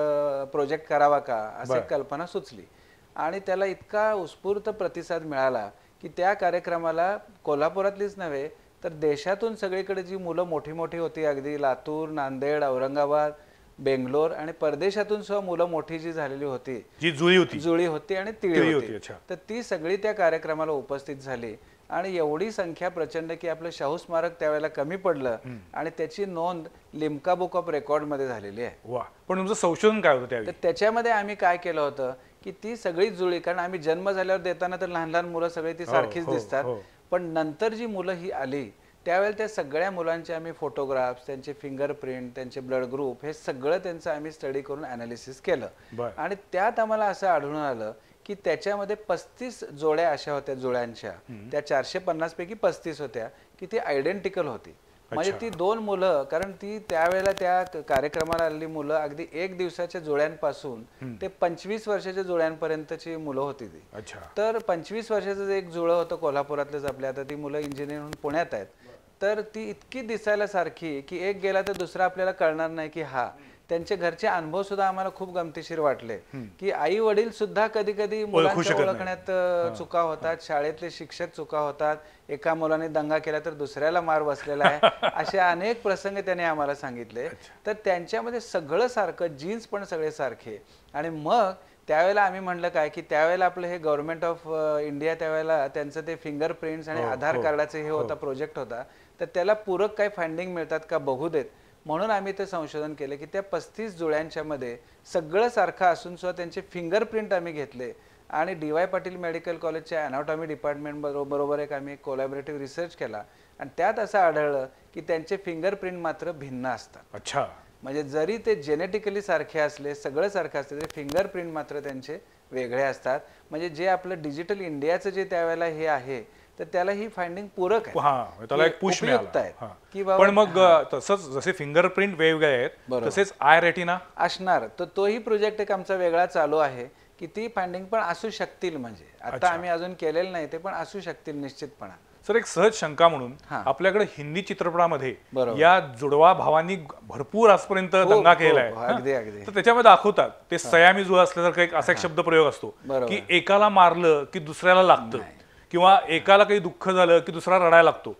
प्रोजेक्ट करावा का अशी कल्पना सुचली. आणि त्याला इतका उत्स्फूर्त प्रतिसाद मिळाला की त्या कार्यक्रमाला कोल्हापुरातलीच नव्हे तर देशातून सगळीकडे जी मुलं मोठी मोठी होती, अगदी लातूर, नांदेड, औरंगाबाद, बेंगलोर आणि परदेशातून सुद्धा मुलं मोठी जी झालेली होती, जी जुळी होती आणि तिळी होती, तर ती सगळी त्या कार्यक्रमाला उपस्थित झाली. आणि एवढी संख्या प्रचंड की आपलं शाहू स्मारक त्यावेळेला कमी पडलं आणि त्याची नोंद लिम्का बुक ऑफ रेकॉर्ड मध्ये झालेली आहे. वा, पण तुमचं संशोधन काय होतं त्यावेळी? तर त्याच्यामध्ये आम्ही काय केलं होतं की ती सगळी जुळी, कारण आम्ही जन्म झाल्यावर देताना तर लहान लहान मुलं सगळी ती सारखीच दिसतात, पण नंतर जी मुलं ही आली त्यावेळेला त्या सगळ्या मुलांचे आम्ही फोटोग्राफ्स, त्यांचे फिंगरप्रिंट, त्यांचे ब्लड ग्रुप हे सगळं त्यांचं आम्ही स्टडी करून ॲनालिसिस केलं आणि त्यात आम्हाला असं आढळून आलं की त्याच्यामध्ये 35 जोड्या अशा होत्या जुळ्यांच्या, त्या 450 पैकी 35 होत्या की ती आयडेंटिकल होती. म्हणजे ती 2 मुलं, कारण ती त्यावेळेला त्या कार्यक्रमाला आलेली मुलं अगदी 1 दिवसाच्या जुळ्यांपासून ते 25 वर्षाच्या जुळ्यांपर्यंतची मुलं होती ती. तर 25 वर्षाचं एक जुळं होतं कोल्हापुरातलंच आपल्या, आता ती मुलं इंजिनियर म्हणून पुण्यात आहेत. तर ती इतकी दिसायला सारखी की एक गेला तर दुसरा आपल्याला कळणार नाही की हा, त्यांचे घरचे अनुभव सुद्धा आम्हाला खूप गमतीशीर वाटले की आई वडील सुद्धा कधी कधी मुलांच्या ओळखण्यात चुका होतात, शाळेतले शिक्षक चुका होतात, एका मुलाने दंगा केला तर दुसऱ्याला मार बसलेला आहे, असे अनेक प्रसंग त्यांनी आम्हाला सांगितले. तर त्यांच्यामध्ये सगळं सारखं, जीन्स पण सगळे सारखे. आणि मग त्यावेळेला आम्ही म्हणलं काय की त्यावेळेला आपलं हे गव्हर्नमेंट ऑफ इंडिया त्यावेळेला त्यांचं ते फिंगरप्रिंट्स आणि आधार कार्डाचे हे होता प्रोजेक्ट होता, तर त्याला पूरक काही फंडिंग मिळतात का बघू देत म्हणून आम्ही ते संशोधन केले की त्या 35 जुळ्यांच्या मध्ये सगळं सारखं असून सुद्धा त्यांचे फिंगरप्रिंट आम्ही घेतले आणि DY पाटील मेडिकल कॉलेजच्या अॅनाटॉमी डिपार्टमेंट बरोबर एक आम्ही कोलॅबोरेटिव्ह रिसर्च केला आणि त्यात असं आढळलं की त्यांचे फिंगरप्रिंट मात्र भिन्न असतात. अच्छा. म्हणजे जरी ते जेनेटिकली सारखे असले, सगळं सारखं असले तरी फिंगरप्रिंट मात्र त्यांचे वेगळे असतात. म्हणजे जे आपलं डिजिटल इंडियाचं जे त्यावेळेला हे आहे तर त्याला ही फाइंडिंग पूरक आहे, त्याला एक पुश मिळाला. की पण मग तसंच जसे फिंगरप्रिंट वेगवेगळे आहेत तसेच आय रेटिना असणार, तर तोही प्रोजेक्ट एक आमचा वेगळा चालू आहे की ती फाइंडिंग पण असू शकतील. म्हणजे आता आम्ही अजून केलेलं नाही, ते पण असू शकतील निश्चितपणा. सर एक सहज शंका म्हणून आपल्याकडे हिंदी चित्रपटामध्ये या जुडवा भावांनी भरपूर आजपर्यंत दंगा केलाय, तर त्याच्यामध्ये दाखवतात ते सयामी जुळा असल्यासारखं एक असा एक शब्द प्रयोग असतो की एकाला मारलं की दुसऱ्याला लागतं किंवा एकाला काही दुःख झालं की दुसरा रडायला लागतो.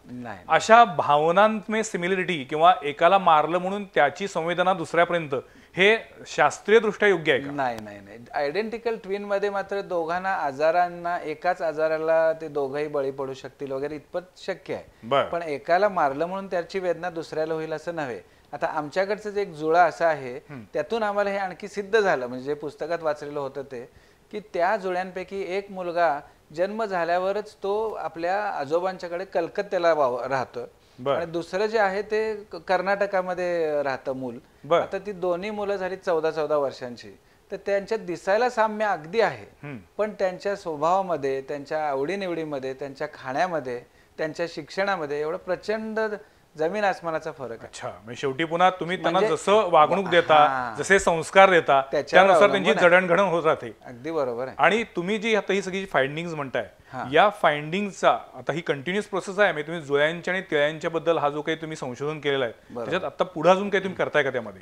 अशा भावनांमध्ये सिमिलरिटी किंवा एकाला मारलं म्हणून त्याची संवेदना दुसऱ्यापर्यंत हे शास्त्रीय दृष्ट्या योग्य आहे का? नाही नाही नाही. आयडेंटिकल ट्विन मध्ये मात्र दोघांना आजारांना, एकाच आजाराला ते दोघंही बळी पडू शकतील वगैरे इतपत शक्य आहे, पण एकाला मारलं म्हणून त्याची वेदना दुसऱ्याला होईल असं नव्हे. आता आमच्याकडचं एक जुळा असा आहे, त्यातून आम्हाला हे आणखी सिद्ध झालं, म्हणजे जे पुस्तकात वाचलेलं होतं ते, की त्या जुळ्यांपैकी एक मुलगा जन्म झाल्यावरच तो आपल्या आजोबांच्याकडे कलकत्त्याला राहतो आणि दुसरं जे आहे ते कर्नाटकामध्ये राहतं मूल. आता ती दोन्ही मुलं झाली 14-14 वर्षांची, तर त्यांच्यात दिसायला साम्य अगदी आहे, पण त्यांच्या स्वभावामध्ये, त्यांच्या आवडीनिवडीमध्ये, त्यांच्या खाण्यामध्ये, त्यांच्या शिक्षणामध्ये एवढं प्रचंड जमीन आसमानाचा फरक आहे. अच्छा, म्हणजे शेवटी पुन्हा तुम्ही त्यांना जसं वागणूक देता, जसे संस्कार देता, त्यानुसार त्यांची जडणघडण होत राहते. अगदी बरोबर आहे. आणि तुम्ही जी आता ही सगळी फाइंडिंग्स म्हणताय, या फाइंडिंग्सचा आता ही कंटिन्युअस प्रोसेस आहे, म्हणजे तुम्ही जुळ्यांच्या आणि तिळ्यांच्या बद्दल हा जो काही तुम्ही संशोधन केलेलं आहे त्याच्यात आता पुढे अजून काही तुम्ही करताय का त्यामध्ये?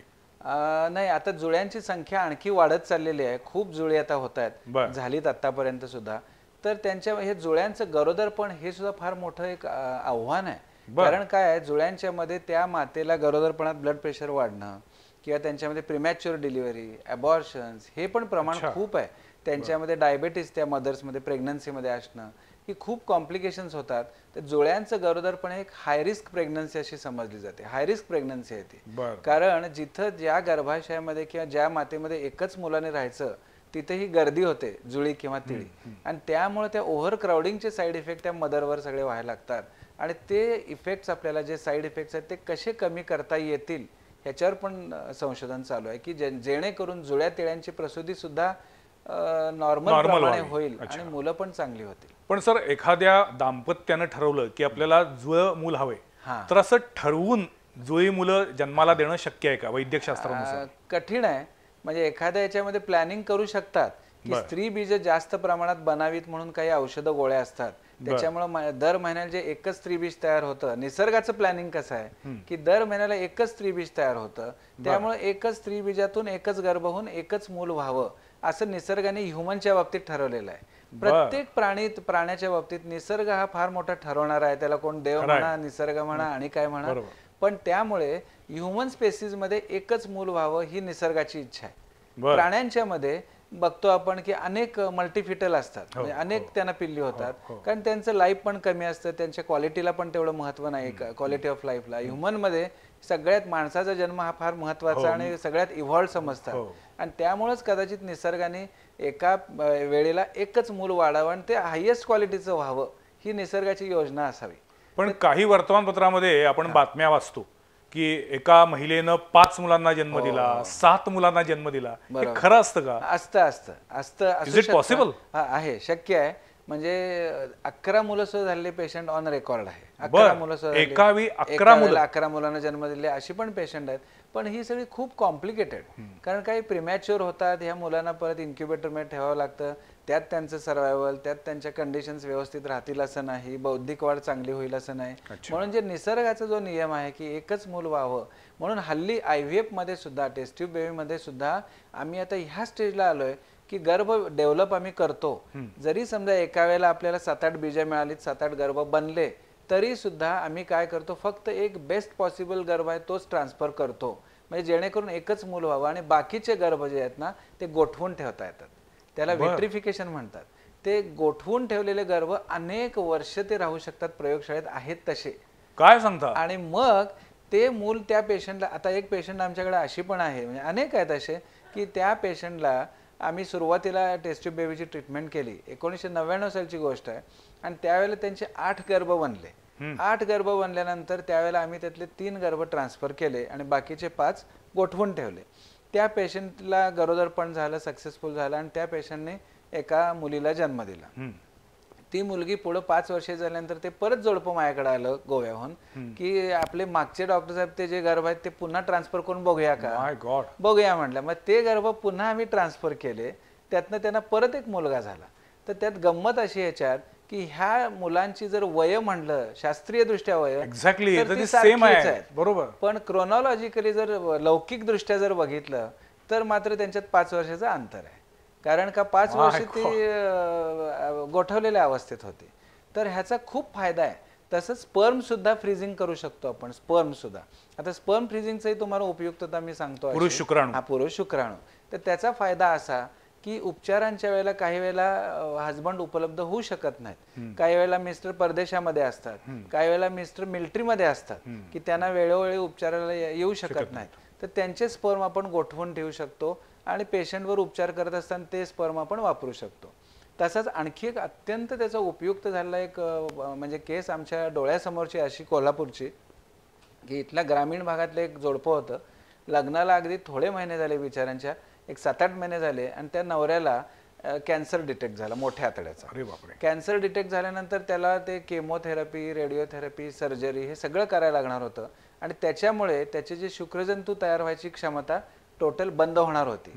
नाही, आता जुळ्यांची संख्या आणखी वाढत चाललेली आहे, खूप जुळे आता होत आहेत, झालीत आतापर्यंत सुद्धा. तर त्यांच्या हे जुळ्यांचं गरोदरपण हे सुद्धा फार मोठं एक आव्हान आहे. कारण काय आहे, जुळ्यांच्या मध्ये त्या मातेला गरोदरपणात ब्लड प्रेशर वाढणं किंवा त्यांच्यामध्ये प्रीमॅच्युअर डिलिव्हरी, अबॉर्शन्स हे पण प्रमाण खूप आहे. त्यांच्यामध्ये डायबेटीस त्या मदर्समध्ये प्रेग्नन्सीमध्ये असणं, ही खूप कॉम्प्लिकेशन्स होतात. तर जुळ्यांचं गरोदरपण एक हाय रिस्क प्रेग्नन्सी अशी समजली जाते, हाय रिस्क प्रेग्नन्सी आहे ती. कारण जिथं ज्या गर्भाशयामध्ये किंवा ज्या मातेमध्ये एकच मुलाने राहायचं तिथे ही गर्दी होते, जुळी किंवा तिळी, आणि त्यामुळे त्या ओव्हर क्राउडिंगचे साईड इफेक्ट त्या मदरवर सगळे व्हायला लागतात. आणि ते इफेक्ट्स आपल्याला जे साईड इफेक्ट्स आहेत ते कसे कमी करता येतील ह्याच्यावर पण संशोधन चालू आहे की जेणेकरून जुळ्या तिळ्यांची प्रसूती सुद्धा नॉर्मल प्रमाणे होईल आणि मुलं पण चांगली होतील. पण सर, एखाद्या दाम्पत्यानं ठरवलं की आपल्याला जुळं मूल हवंय, तर असं ठरवून जुळी मुलं जन्माला देणं शक्य आहे का वैद्यकशास्त्रानुसार? कठीण आहे. म्हणजे एखाद्या याच्यामध्ये प्लॅनिंग करू शकतात की स्त्री बीज जास्त प्रमाणात बनावीत म्हणून काही औषधं गोळ्या असतात, त्याच्यामुळे दर महिन्याला जे एकच स्त्रीबीज तयार होतं. निसर्गाचं प्लॅनिंग कसं आहे की दर महिन्याला एकच स्त्रीबीज तयार होतं, त्यामुळे एकच स्त्रीबीजातून एकच गर्भ होऊन एकच मूल व्हावं असं निसर्गाने ह्युमनच्या बाबतीत ठरवलेलं आहे. प्रत्येक प्राण्याच्या बाबतीत निसर्ग हा फार मोठा ठरवणार आहे. त्याला कोण देव म्हणा, निसर्ग म्हणा आणि काय म्हणा, पण त्यामुळे ह्युमन स्पेसिस मध्ये एकच मूल व्हावं ही निसर्गाची इच्छा आहे. प्राण्यांच्या मध्ये बघतो आपण की अनेक मल्टीफिटल असतात, म्हणजे अनेक त्यांना पिल्ली होतात, कारण त्यांचं लाईफ पण कमी असतं, त्यांच्या क्वालिटीला पण तेवढं महत्व नाही, क्वालिटी ऑफ लाईफला. ह्युमन मध्ये सगळ्यात माणसाचा जन्म हा फार महत्वाचा आणि सगळ्यात इव्हॉल्व समजतात, आणि त्यामुळेच कदाचित निसर्गाने एका वेळेला एकच मूल वाढावं आणि ते हायेस्ट क्वालिटीचं व्हावं ही निसर्गाची योजना असावी. पण काही वर्तमानपत्रामध्ये आपण बातम्या वाचतो की एका महिलेनं 5 मुलांना जन्म दिला, 7 मुलांना जन्म दिला. हे खरं असतं का? असतं पॉसिबल आहे, शक्य आहे. म्हणजे 11 मुलं सुद्धा झालेले पेशंट ऑन रेकॉर्ड आहे. 11 मुलं सुद्धा 11 मुलांना जन्म दिले अशी पण पेशंट आहेत. पण ही सगळी खूप कॉम्प्लिकेटेड, कारण काही प्रिमॅच्युअर होतात, ह्या मुलांना परत इन्क्युबेटर मध्ये ठेवावं लागतं, त्यात त्यांचं सर्वायवल, त्यात त्यांच्या कंडिशन्स व्यवस्थित राहतील असं नाही, बौद्धिक वाढ चांगली होईल असं नाही. म्हणून जे निसर्गाचा जो नियम आहे की एकच मूल व्हावं, म्हणून हल्ली IVF मध्ये सुद्धा, टेस्ट ट्यूब बेबी मध्ये सुद्धा आम्ही आता ह्या स्टेजला आलोय की गर्भ डेव्हलप आम्ही करतो. जरी समजा एका वेळेला आपल्याला 7-8 बीजे मिळाली, 7-8 गर्भ बनले, तरी सुद्धा आम्ही काय करतो, फक्त एक बेस्ट पॉसिबल गर्भ आहे तोच ट्रान्सफर करतो, म्हणजे जेणेकरून एकच मूल व्हावं. आणि बाकीचे गर्भ जे आहेत ना ते गोठवून ठेवता येतात, त्याला विट्रिफिकेशन म्हणतात. ते गोठवून ठेवलेले गर्भ अनेक वर्ष ते राहू शकतात, प्रयोगशाळेत आहेत तसे. काय सांगता? आणि मग ते मूल त्या पेशंटला, आता एक पेशंट आमच्याकडे अशी पण आहे, म्हणजे अनेक आहेत असे की त्या पेशंटला आम्ही सुरुवातीला टेस्ट ट्यूब बेबीची ट्रीटमेंट केली, 1999 सालची गोष्ट आहे. आणि त्यावेळेला त्यांचे 8 गर्भ बनले. 8 गर्भ बनल्यानंतर त्यावेळेला आम्ही त्यातले 3 गर्भ ट्रान्सफर केले आणि बाकीचे 5 गोठवून ठेवले. त्या पेशंटला गरोदरपण झालं, सक्सेसफुल झालं आणि त्या पेशंटने एका मुलीला जन्म दिला. ती मुलगी पुढे 5 वर्षे झाल्यानंतर ते परत जोडपं माझ्याकडे आलं गोव्याहून की आपले मागचे डॉक्टर साहेब ते जे गर्भ आहेत ते पुन्हा ट्रान्सफर करून बघूया का. बघूया म्हटलं. मग ते गर्भ पुन्हा आम्ही ट्रान्सफर केले, त्यातनं त्यांना परत एक मुलगा झाला. तर त्यात गंमत अशी ह्याच्यात की ह्या मुलांची जर वय म्हणलं, शास्त्रीय दृष्ट्या वय एक्झॅक्टली सेम आहे, बरोबर, पण क्रोनॉलॉजिकली जर लौकिक दृष्ट्या जर बघितलं तर मात्र त्यांच्यात 5 वर्षाचं अंतर आहे. कारण का 5 वर्ष ती गोठवलेल्या अवस्थेत होती. तर ह्याचा खूप फायदा आहे. तसंच स्पर्म सुद्धा फ्रीजिंग करू शकतो आपण, स्पर्म सुद्धा. आता स्पर्म फ्रीजिंगचाही तुम्हाला उपयुक्तता मी सांगतो, पुरुष शुक्राणू. पुरुष शुक्राणू. तर त्याचा फायदा असा की उपचारांच्या वेळेला काही वेळेला हजबंड उपलब्ध होऊ शकत नाहीत, काही वेळेला मिस्टर परदेशामध्ये असतात, काही वेळेला मिस्टर मिलिटरीमध्ये असतात की त्यांना वेळोवेळी उपचाराला येऊ शकत नाहीत. तर त्यांचे स्पर्म आपण गोठवून ठेवू शकतो आणि पेशंटवर उपचार करत असताना ते स्पर्म आपण वापरू शकतो. तसंच आणखी एक अत्यंत त्याचा उपयुक्त झालेला एक म्हणजे केस आमच्या डोळ्यासमोरची अशी कोल्हापूरची की इथल्या ग्रामीण भागातलं एक जोडपं होतं. लग्नाला अगदी थोडे महिने झाले बिचाऱ्यांच्या, एक 7-8 महिने झाले आणि त्या नवऱ्याला कॅन्सर डिटेक्ट झाला, मोठ्या आतड्याचा. अरे बापरे. कॅन्सर डिटेक्ट झाल्यानंतर त्याला ते केमोथेरपी, रेडिओथेरपी, सर्जरी हे सगळं करायला लागणार होतं आणि त्याच्यामुळे त्याचे जे शुक्रजंतू तयार व्हायची क्षमता टोटल बंद होणार होती.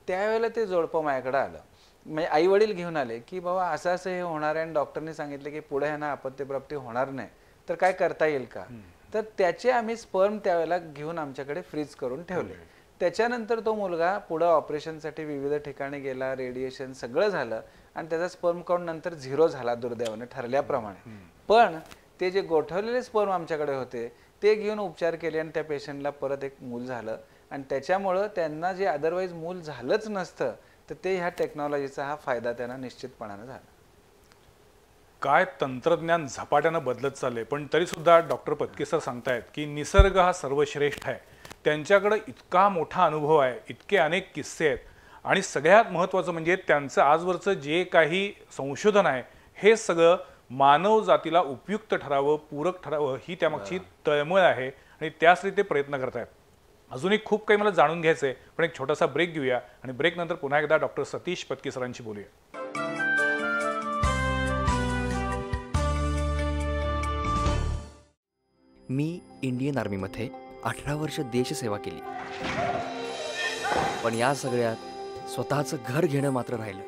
त्यावेळेला ते जोडपं माझ्याकडे आलं, म्हणजे आई वडील घेऊन आले की बाबा असं असं हे होणार आहे आणि डॉक्टरने सांगितलं की पुढे ह्यांना आपत्तीप्राप्ती होणार नाही, तर काय करता येईल का. तर त्याचे आम्ही स्पर्म त्यावेळेला घेऊन आमच्याकडे फ्रीज करून ठेवले. त्याच्यानंतर तो मुलगा पुढे ऑपरेशनसाठी विविध ठिकाणी गेला, रेडिएशन सगळं झालं आणि त्याचा स्पर्म काउंट नंतर 0 झाला दुर्दैवाने ठरल्याप्रमाणे. पण ते जे गोठवलेले स्पर्म आमच्याकडे होते ते घेऊन उपचार केले आणि त्या पेशंटला परत एक मूल झालं आणि त्याच्यामुळं त्यांना जे अदरवाईज मूल झालंच नसतं तर ते ह्या टेक्नॉलॉजीचा हा फायदा त्यांना निश्चितपणाने झाला. काय तंत्रज्ञान झपाट्यानं बदलत चाललंय, पण तरी सुद्धा डॉक्टर पत्की सर सांगतायत की निसर्ग हा सर्वश्रेष्ठ आहे. त्यांच्याकडे इतका मोठा अनुभव आहे, इतके अनेक किस्से आहेत आणि सगळ्यात महत्त्वाचं म्हणजे त्यांचं आजवरचं जे काही संशोधन आहे हे सगळं मानव जातीला उपयुक्त ठरावं, पूरक ठरावं ही त्यामागची तळमळ आहे आणि त्यासाठी ते प्रयत्न करत आहेत. अजूनही खूप काही मला जाणून घ्यायचं आहे, पण एक छोटासा ब्रेक घेऊया आणि ब्रेक नंतर पुन्हा एकदा डॉक्टर सतीश पत्की सरांशी बोलूया. मी इंडियन आर्मीमध्ये 18 वर्ष देशसेवा केली, पण या सगळ्यात स्वतःचं घर घेणं मात्र राहिलं.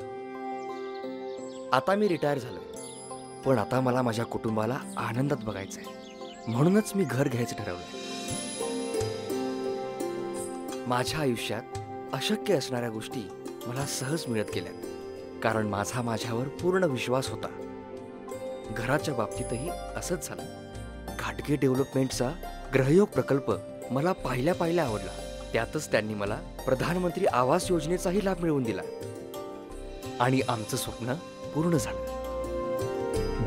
आता मी रिटायर झालोय, पण आता मला माझ्या कुटुंबाला आनंदात बघायचंय, म्हणूनच मी घर घ्यायचं ठरवलंय. माझ्या आयुष्यात अशक्य असणाऱ्या गोष्टी मला सहज मिळत गेल्या, कारण माझा माझ्यावर पूर्ण विश्वास होता. घराच्या बाबतीतही असंच झालं. घाटगे डेव्हलपमेंटचा गृहयोग प्रकल्प मला पाहिल्या आवडला. त्यातच त्यांनी मला प्रधानमंत्री आवास योजनेचाही लाभ मिळवून दिला आणि आमचं स्वप्न पूर्ण झालं.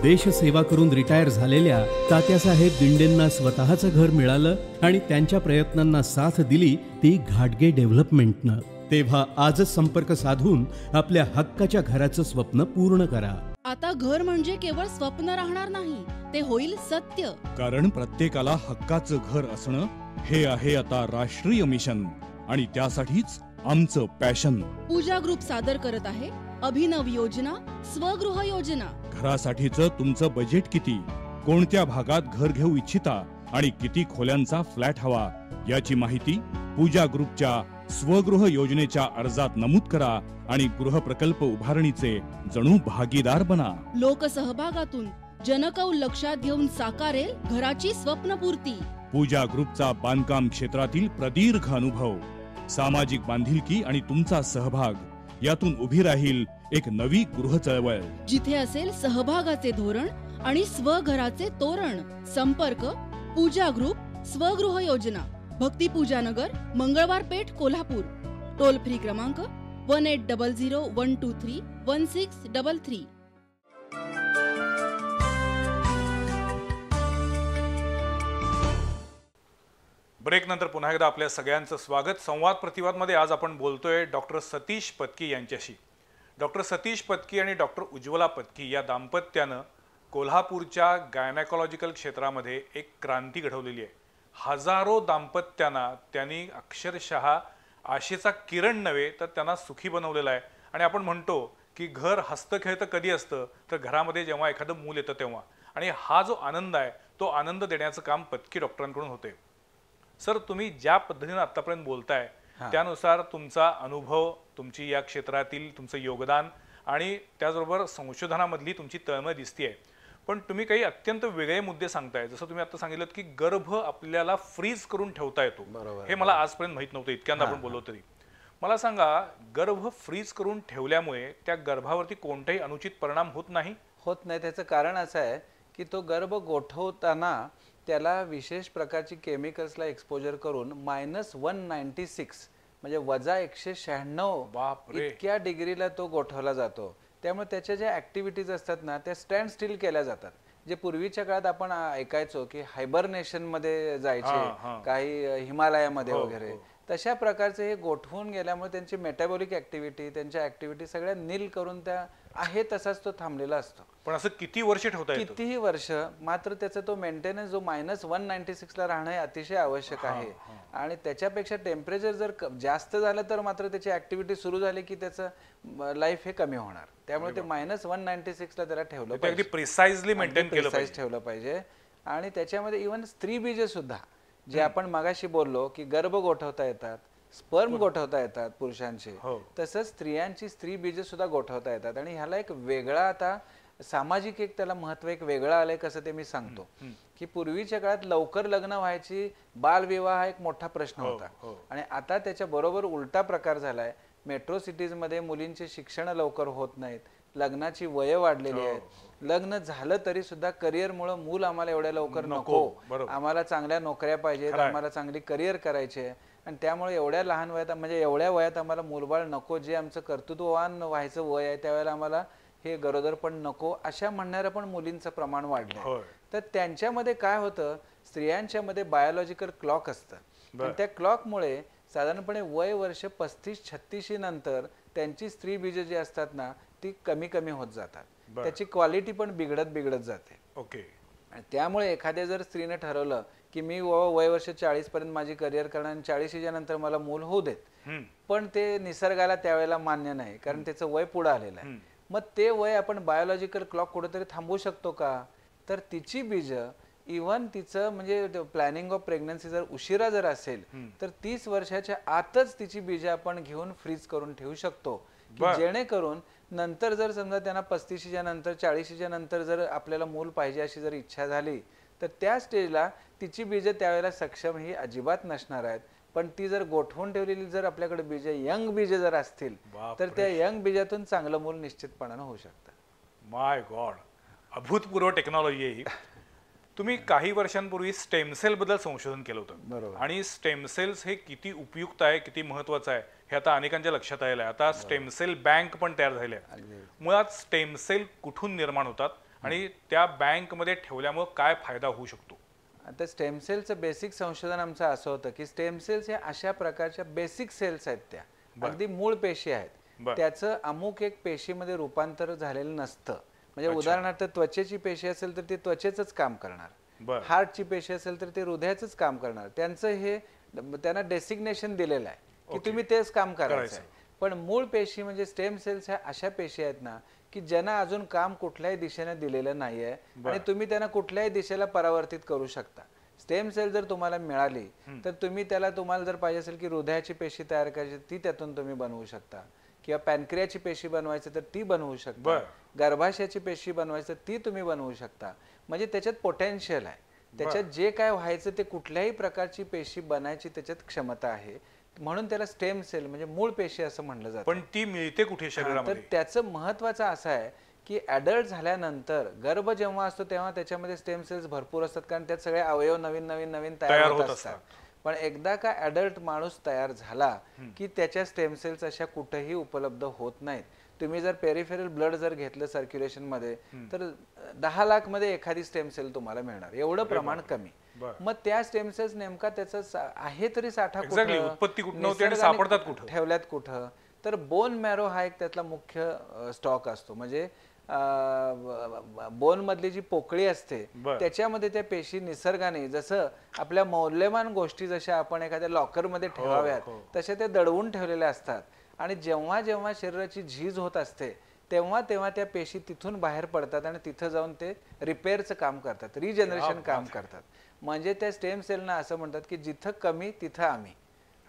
देशसेवा करून रिटायर झालेल्या तात्यासाहेब दिंडेंना स्वतःचं घर मिळालं आणि त्यांच्या प्रयत्नांना साथ दिली ती घाटगे डेव्हलपमेंटनं. तेव्हा आजच संपर्क साधून आपल्या हक्काच्या घराचं स्वप्न पूर्ण करा. आता घर म्हणजे केवळ स्वप्न राहणार नाही, ते होईल सत्य. कारण प्रत्येकाला हक्काचं घर असणं हे आहे आता राष्ट्रीय मिशन आणि त्यासाठीच आमचं पॅशन. पूजा ग्रुप सादर करत आहे अभिनव योजना, स्वगृह योजना. घरासाठीचं तुमचं बजेट किती, कोणत्या भागात घर घेऊ इच्छिता आणि किती खोल्यांचा फ्लॅट हवा याची माहिती पूजा ग्रुपच्या स्वगृह योजनेच्या अर्जात नमूद करा आणि गृहप्रकल्प उभारणीचे जणू भागीदार बना. लोकसहभागातून जनकौल लक्षात घेऊन साकारेल घराची स्वप्नपूर्ती. पूजा ग्रुपचा बांधकाम क्षेत्रातील प्रदीर्घ अनुभव, सामाजिक बांधिलकी आणि तुमचा सहभाग यातून उभी राहील एक नवी गृह चळवळ. जिथे असेल सहभागाचे धोरण आणि स्वघराचे तोरण. संपर्क पूजा ग्रुप स्वगृह योजना, भक्ती पूजा नगर, मंगळवार पेठ, कोल्हापूर. टोल फ्री क्रमांक 1800-123-1633. ब्रेक नंतर पुन्हा एकदा आपल्या सगळ्यांचं स्वागत. संवाद प्रतिवादमध्ये आज आपण बोलतोय डॉक्टर सतीश पत्की यांच्याशी. डॉक्टर सतीश पत्की आणि डॉक्टर उज्ज्वला पत्की या दाम्पत्यानं कोल्हापूरच्या गायनेकॉलॉजिकल क्षेत्रामध्ये एक क्रांती घडवलेली आहे. हजारो दाम्पत्यांना त्यांनी अक्षरशः आशेचा किरण नव्हे तर त्यांना सुखी बनवलेला आहे. आणि आपण म्हणतो की घर हसतं खेळतं कधी असतं तर घरामध्ये जेव्हा एखादं मूल येतं तेव्हा. आणि हा जो आनंद आहे तो आनंद देण्याचं काम पत्की डॉक्टरांकडून होते. सर, तुम्ही ज्या पद्धतीने आतापर्यंत बोलताय त्यानुसार तुमचा अनुभव, तुमची या क्षेत्रातील तुमचं योगदान आणि त्याचबरोबर संशोधनामधली तुमची तळमळ दिसतीये. पण तुम्ही काही अत्यंत वेगळे मुद्दे सांगताय. जसं तुम्ही आता सांगितलं की गर्भ आपल्याला फ्रीज करून ठेवता येतो. हे मला आजपर्यंत माहित नव्हतं, इतक्यांदा आपण बोललो तरी. मला सांगा, गर्भ फ्रीज करून ठेवल्यामुळे त्या गर्भावरती कोणताही अनुचित परिणाम होत नाही? होत नाही. त्याचं कारण असं आहे की तो गर्भ गोठवताना त्याला विशेष प्रकारची केमिकल्सला एक्सपोजर करून -196 म्हणजे -196 इतक्या डिग्रीला तो गोठवला जातो. त्यामुळे त्याच्या ज्या ऍक्टिव्हिटीज असतात ना त्या स्टँड स्टील केल्या जातात. जे पूर्वीच्या काळात आपण ऐकायचो की हायबरनेशन मध्ये जायचे, काही हिमालयामध्ये वगैरे, तशा प्रकारचे हे गोठवून गेल्यामुळे त्यांची मेटाबॉलिक ऍक्टिव्हिटी, त्यांच्या ऍक्टिव्हिटी सगळ्या नील करून त्या आहे तसाच तो थांबलेला असतो. पण असं किती वर्ष ठेवता येतं? कितीही वर्ष. मात्र त्याचा तो मेंटेनन्स जो -196 ला राहणं हे अतिशय आवश्यक आहे. आणि त्याच्यापेक्षा टेम्परेचर जर जास्त झालं तर मात्र त्याची ऍक्टिव्हिटी सुरू झाली की त्याचं लाईफ हे कमी होणार. त्यामुळे ते -196 ला त्याला ठेवलं पाहिजे, अगदी प्रिसाइजली मेंटेन केलं पाहिजे, ठेवलं पाहिजे. आणि त्याच्यामध्ये इव्हन स्त्री बीज सुद्धा, जे आपण मागाशी बोललो की गर्भ गोठवता येतात, स्पर्म गोठवता येतात पुरुषांचे, तसंच स्त्रियांची स्त्री बीज सुद्धा गोठवता येतात. आणि ह्याला एक वेगळा आता सामाजिक एक त्याला महत्व एक वेगळं आलंय. कसं ते मी सांगतो की पूर्वीच्या काळात लवकर लग्न व्हायची, बालविवाह हा एक मोठा प्रश्न होता. आणि आता त्याच्या बरोबर उलटा प्रकार झालाय. मेट्रो सिटीज मध्ये मुलींचे शिक्षण लवकर होत नाहीत, लग्नाची वय वाढलेली आहेत. लग्न झालं तरी सुद्धा करिअरमुळे मूल आम्हाला एवढ्या लवकर नको, आम्हाला चांगल्या नोकऱ्या पाहिजेत, आम्हाला चांगली करिअर करायचे. आणि त्यामुळे एवढ्या लहान वयात म्हणजे एवढ्या वयात आम्हाला मूलबाळ नको, जे आमचं कर्तृत्ववान व्हायचं वय आहे त्यावेळेला आम्हाला हे गरोदर पण नको, अशा म्हणणाऱ्या पण मुलींचं प्रमाण वाढलं. तर त्यांच्यामध्ये काय होतं, स्त्रियांच्या मध्ये बायोलॉजिकल क्लॉक असतं. त्या क्लॉकमुळे साधारणपणे वय वर्ष 35-36 नंतर त्यांची स्त्री बीज जी असतात ना ती कमी कमी होत जातात. त्याची क्वालिटी पण बिघडत जाते. ओके. त्यामुळे एखाद्या जर स्त्रीने ठरवलं की मी वय वर्ष 40 पर्यंत माझी करिअर करणार आणि 40च्या नंतर मला मूल होऊ देत, पण ते निसर्गाला त्यावेळेला मान्य नाही, कारण त्याचं वय पुढे आलेलं आहे. मग ते वय आपण बायोलॉजिकल क्लॉक कुठेतरी थांबवू शकतो का? तर तिची बीज इव्हन तिचं म्हणजे प्लॅनिंग ऑफ प्रेग्नन्सी जर उशिरा जर असेल तर 30 वर्षाच्या आतच तिची बीज आपण घेऊन फ्रीज करून ठेवू शकतो, की जेणेकरून नंतर जर समजा त्यांना 35च्या नंतर 40च्या नंतर जर आपल्याला मूल पाहिजे अशी जर इच्छा झाली तर त्या स्टेजला तिची बीज त्यावेळेला सक्षम ही अजिबात नसणार आहेत. पण ती जर गोठवून ठेवलेली जर आपल्याकडे बीज, यंग बीज जर असतील तर त्या यंग बीजातून चांगलं मूल निश्चितपणानं होऊ शकतं. माय गॉड, अभूतपूर्व टेक्नॉलॉजी आहे ही. तुम्ही काही वर्षांपूर्वी स्टेम सेल बद्दल संशोधन केलं होतं आणि स्टेम सेल्स हे किती उपयुक्त आहे, किती महत्वाचं आहे हे आता अनेकांच्या लक्षात आलेलं आहे. आता स्टेम सेल बँक पण तयार झाले आहे. मुळात स्टेम सेल कुठून निर्माण होतात आणि त्या बँक मध्ये ठेवल्यामुळे काय फायदा होऊ शकतो? आता स्टेम सेलचं बेसिक संशोधन आमचं असं होतं की स्टेम सेल्स हे अशा प्रकारच्या बेसिक सेल्स आहेत, त्या अगदी मूळ पेशी आहेत. त्याचं अमुक एक पेशीमध्ये रूपांतर झालेलं नसतं. म्हणजे उदाहरणार्थ त्वचेची पेशी असेल तर ती त्वचेचंच काम करणार, हार्टची पेशी असेल तर ते हृदयाचंच काम करणार. त्यांचं हे त्यांना डेसिग्नेशन दिलेलं आहे की तुम्ही तेच काम करायचं आहे. पण मूळ पेशी म्हणजे स्टेम सेल्स ह्या अशा पेशी आहेत ना की ज्यांना अजून काम कुठल्याही दिशेने दिलेलं नाहीये आणि तुम्ही त्यांना कुठल्याही दिशेला परावर्तित करू शकता. स्टेम सेल जर तुम्हाला मिळाली तर तुम्ही त्याला, तुम्हाला जर पाहिजे असेल की हृदयाची पेशी तयार करायची ती त्यातून तुम्ही बनवू शकता, किंवा पॅनक्रियाची पेशी बनवायची तर ती बनवू शकता, गर्भाशयाची पेशी बनवायची तर ती तुम्ही बनवू शकता. म्हणजे त्याच्यात पोटेन्शियल आहे, त्याच्यात जे काय व्हायचं ते कुठल्याही प्रकारची पेशी बनायची त्याच्यात क्षमता आहे. म्हणून त्याला स्टेम सेल म्हणजे मूळ पेशी असं म्हणलं जातं. पण ती मिळते कुठे शरीरामध्ये? तर त्याचं महत्वाचं असं आहे की ॲडल्ट झाल्यानंतर गर्भ जेव्हा असतो तेव्हा त्याच्यामध्ये स्टेम सेल्स भरपूर असतात, कारण त्यात सगळे अवयव नवीन नवीन नवीन तयार होत असतात. पण एकदा का ॲडल्ट माणूस तयार झाला की त्याच्या स्टेम सेल्स अशा कुठेही उपलब्ध होत नाहीत. तुम्ही जर पेरिफेरल ब्लड जर घेतलं सर्क्युलेशन मध्ये तर 10 लाख मध्ये एखादी स्टेम सेल तुम्हाला मिळणार, एवढं प्रमाण कमी. मग त्या स्टेम सेल्स नेमका त्याचा आहे तरी साठा कुठं, ठेवल्यात कुठं? तर बोन मॅरो हा एक त्यातला मुख्य स्टॉक असतो. म्हणजे बोन मधली जी पोकळी असते त्याच्यामध्ये त्या पेशी निसर्गाने, जसं आपल्या मौल्यवान गोष्टी जशा आपण एखाद्या लॉकर मध्ये ठेवाव्यात तशा त्या दडवून ठेवलेल्या असतात. आणि जेव्हा जेव्हा शरीराची झीज होत असते तेव्हा तेव्हा त्या पेशी तिथून बाहेर पडतात आणि तिथं जाऊन ते रिपेअरचं काम करतात, रिजनरेशन काम करतात. म्हणजे त्या स्टेम सेलना असं म्हणतात की जिथं कमी तिथं आम्ही.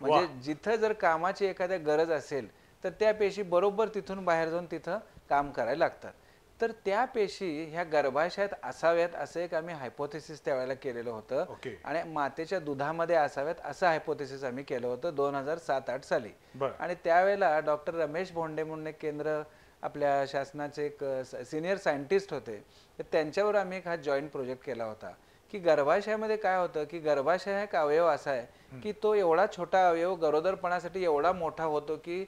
म्हणजे जिथं जर कामाची एखाद्या गरज असेल तर त्या पेशी बरोबर तिथून बाहेर जाऊन तिथं काम करायला लागतात. तर त्या पेशी ह्या गर्भाशयात असाव्यात असं एक आम्ही हायपोथेसिस त्यावेळेला केलेलं होतं, आणि मातेच्या दुधामध्ये असाव्यात असं हायपोथेसिस आम्ही केलं होतं 2007-08 साली. आणि त्यावेळेला डॉक्टर रमेश भोंडे म्हणून एक केंद्र आपल्या शासनाचे एक सिनियर सायंटिस्ट होते, तर त्यांच्यावर आम्ही एक हा जॉईंट प्रोजेक्ट केला होता की गर्भाशयामध्ये काय होतं की गर्भाशय हा एक अवयव असा आहे की तो एवढा छोटा अवयव गरोदरपणासाठी एवढा मोठा होतो की